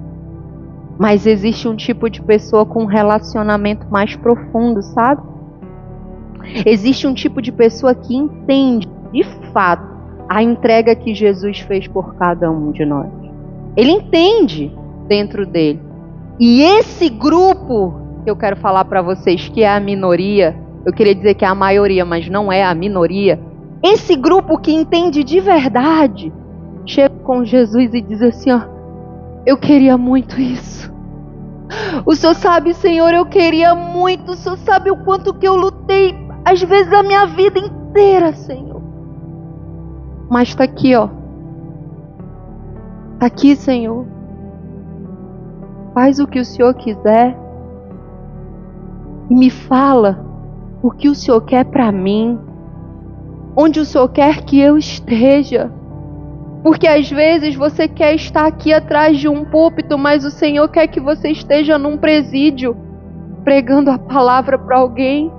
Mas existe um tipo de pessoa com um relacionamento mais profundo, sabe? Existe um tipo de pessoa que entende, de fato, a entrega que Jesus fez por cada um de nós. Ele entende dentro dele. E esse grupo que eu quero falar para vocês, que é a minoria, eu queria dizer que é a maioria, mas não é a minoria. Esse grupo que entende de verdade, chega com Jesus e diz assim: ó, eu queria muito isso. O Senhor sabe, Senhor, eu queria muito. O Senhor sabe o quanto que eu lutei, às vezes a minha vida inteira, Senhor. Mas está aqui, ó. Está aqui, Senhor. Faz o que o Senhor quiser. E me fala o que o Senhor quer para mim. Onde o Senhor quer que eu esteja. Porque às vezes você quer estar aqui atrás de um púlpito, mas o Senhor quer que você esteja num presídio, pregando a palavra para alguém.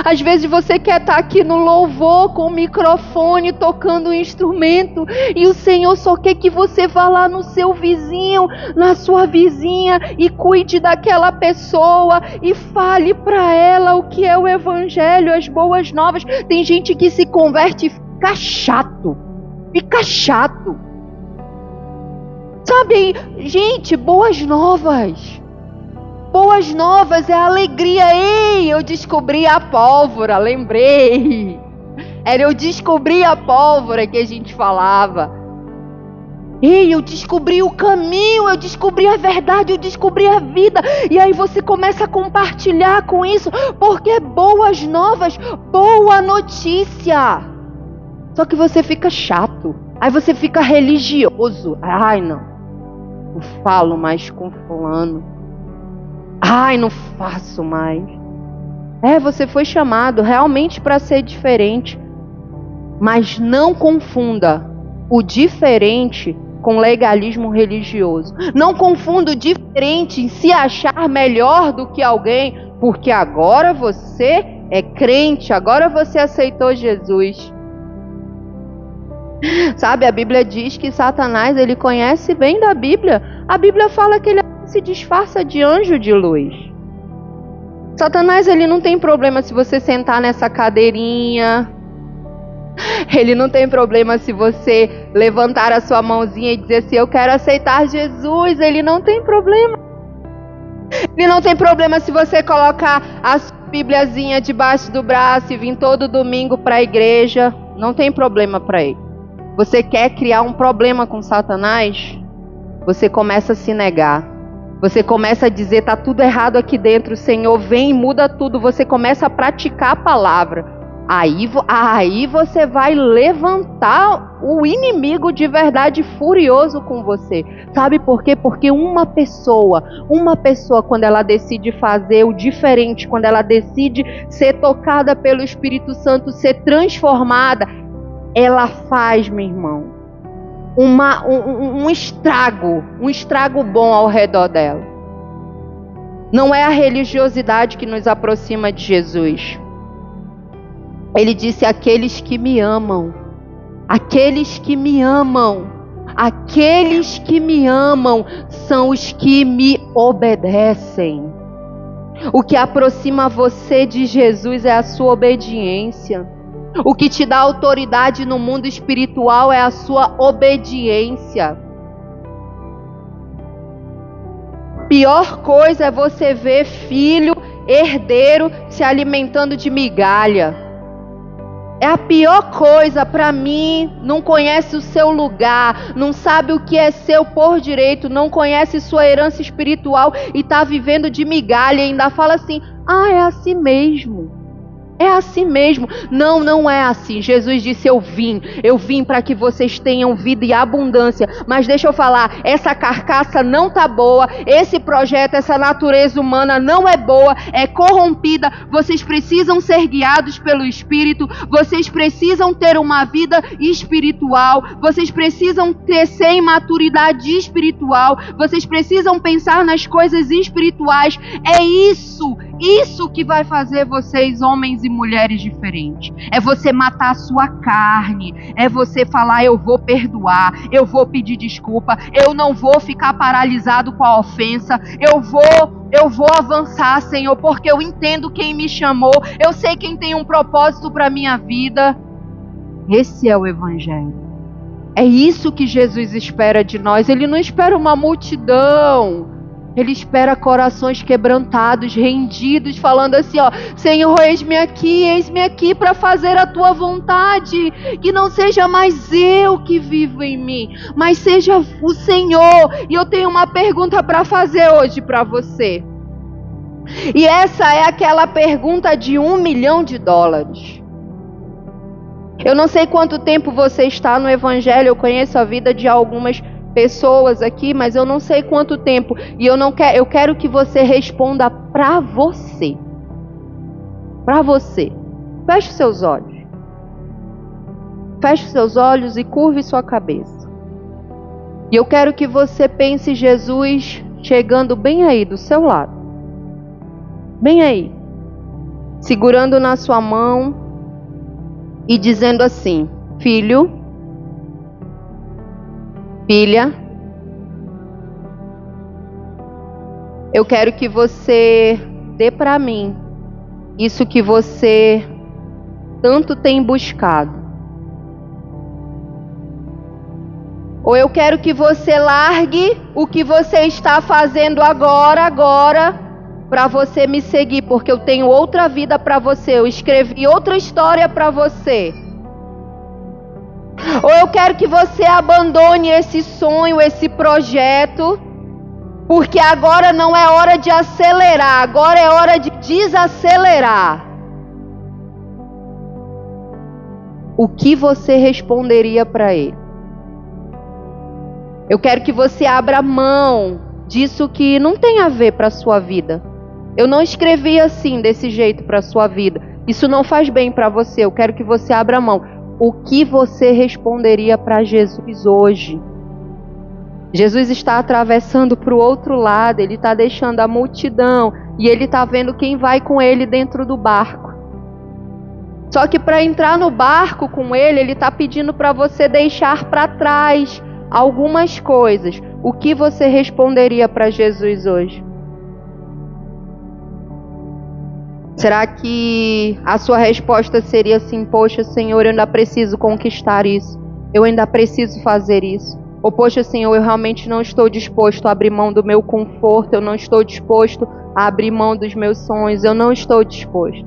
Às vezes você quer estar aqui no louvor, com o microfone, tocando um instrumento, e o Senhor só quer que você vá lá no seu vizinho, na sua vizinha, e cuide daquela pessoa, e fale para ela o que é o Evangelho, as boas novas. Tem gente que se converte e fica chato. Fica chato. Sabe, gente, boas novas. Boas novas é alegria. Ei, eu descobri a pólvora, lembrei. Era eu descobri a pólvora que a gente falava. Ei, eu descobri o caminho, eu descobri a verdade, eu descobri a vida. E aí você começa a compartilhar com isso, porque é boas novas, boa notícia. Só que você fica chato. Aí você fica religioso. Ai, não falo mais com fulano. Ai, não faço mais. Você foi chamado realmente para ser diferente. Mas não confunda o diferente com legalismo religioso. Não confunda o diferente em se achar melhor do que alguém, porque agora você é crente, agora você aceitou Jesus. Sabe, a Bíblia diz que Satanás, ele conhece bem da Bíblia. A Bíblia fala que ele se disfarça de anjo de luz. Satanás, ele não tem problema se você sentar nessa cadeirinha. Ele não tem problema se você levantar a sua mãozinha e dizer assim: eu quero aceitar Jesus. Ele não tem problema. Ele não tem problema se você colocar a sua Bíbliazinha debaixo do braço e vir todo domingo para a igreja. Não tem problema para ele. Você quer criar um problema com Satanás? Você começa a se negar. Você começa a dizer: tá tudo errado aqui dentro, o Senhor vem e muda tudo. Você começa a praticar a palavra. Aí você vai levantar o inimigo de verdade furioso com você. Sabe por quê? Porque uma pessoa, quando ela decide fazer o diferente, quando ela decide ser tocada pelo Espírito Santo, ser transformada, ela faz, meu irmão, um estrago bom ao redor dela. Não é a religiosidade que nos aproxima de Jesus. Ele disse: aqueles que me amam Aqueles que me amam, são os que me obedecem. O que aproxima você de Jesus é a sua obediência. O que te dá autoridade no mundo espiritual é a sua obediência. Pior coisa é você ver filho, herdeiro, se alimentando de migalha. É a pior coisa para mim. Não conhece o seu lugar, não sabe o que é seu por direito, não conhece sua herança espiritual e está vivendo de migalha e ainda fala assim: é assim mesmo. É assim mesmo. Não, não é assim. Jesus disse: eu vim para que vocês tenham vida e abundância. Mas deixa eu falar, essa carcaça não tá boa, esse projeto, essa natureza humana não é boa, é corrompida. Vocês precisam ser guiados pelo Espírito, vocês precisam ter uma vida espiritual, vocês precisam crescer em maturidade espiritual, vocês precisam pensar nas coisas espirituais. É isso que vai fazer vocês homens e mulheres diferentes. É você matar a sua carne, é você falar: eu vou perdoar, eu vou pedir desculpa, eu não vou ficar paralisado com a ofensa, eu vou avançar, Senhor, porque eu entendo quem me chamou, eu sei quem tem um propósito para a minha vida. Esse é o Evangelho. É isso que Jesus espera de nós. Ele não espera uma multidão. Ele espera corações quebrantados, rendidos, falando assim: Senhor, eis-me aqui para fazer a tua vontade. Que não seja mais eu que vivo em mim, mas seja o Senhor. E eu tenho uma pergunta para fazer hoje para você. E essa é aquela pergunta de $1 milhão. Eu não sei quanto tempo você está no Evangelho, eu conheço a vida de algumas pessoas aqui, mas eu não sei quanto tempo. E eu quero que você responda para você. Para você. Feche seus olhos. Feche seus olhos e curve sua cabeça. E eu quero que você pense Jesus chegando bem aí do seu lado. Bem aí. Segurando na sua mão e dizendo assim: filho, filha, eu quero que você dê para mim isso que você tanto tem buscado. Ou eu quero que você largue o que você está fazendo agora, para você me seguir, porque eu tenho outra vida para você, eu escrevi outra história para você. Ou eu quero que você abandone esse sonho, esse projeto, porque agora não é hora de acelerar, agora é hora de desacelerar. O que você responderia para ele? Eu quero que você abra mão disso que não tem a ver para a sua vida. Eu não escrevi assim, desse jeito, para a sua vida. Isso não faz bem para você. Eu quero que você abra mão. O que você responderia para Jesus hoje? Jesus está atravessando para o outro lado, ele está deixando a multidão e ele está vendo quem vai com ele dentro do barco. Só que para entrar no barco com ele, ele está pedindo para você deixar para trás algumas coisas. O que você responderia para Jesus hoje? Será que a sua resposta seria assim: poxa, Senhor, eu ainda preciso conquistar isso, eu ainda preciso fazer isso? Ou poxa, Senhor, eu realmente não estou disposto a abrir mão do meu conforto, eu não estou disposto a abrir mão dos meus sonhos, eu não estou disposto.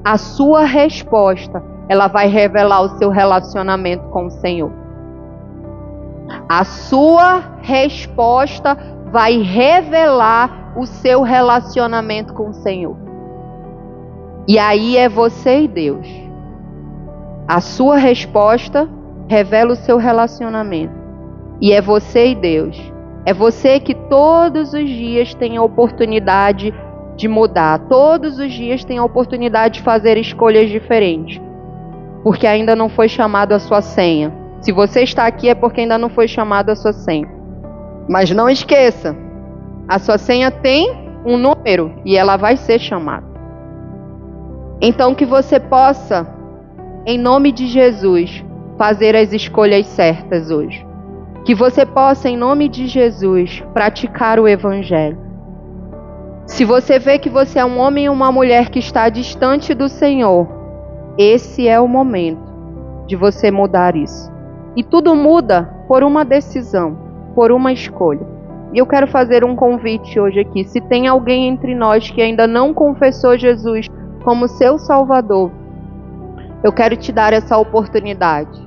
A sua resposta, ela vai revelar o seu relacionamento com o Senhor. A sua resposta vai revelar o seu relacionamento com o Senhor. E aí é você e Deus. A sua resposta revela o seu relacionamento. E é você e Deus. É você que todos os dias tem a oportunidade de mudar. Todos os dias tem a oportunidade de fazer escolhas diferentes. Porque ainda não foi chamado a sua senha. Se você está aqui é porque ainda não foi chamado a sua senha. Mas não esqueça, a sua senha tem um número e ela vai ser chamada. Então que você possa, em nome de Jesus, fazer as escolhas certas hoje. Que você possa, em nome de Jesus, praticar o Evangelho. Se você vê que você é um homem ou uma mulher que está distante do Senhor, esse é o momento de você mudar isso. E tudo muda por uma decisão, por uma escolha. E eu quero fazer um convite hoje aqui. Se tem alguém entre nós que ainda não confessou Jesus como seu Salvador, eu quero te dar essa oportunidade.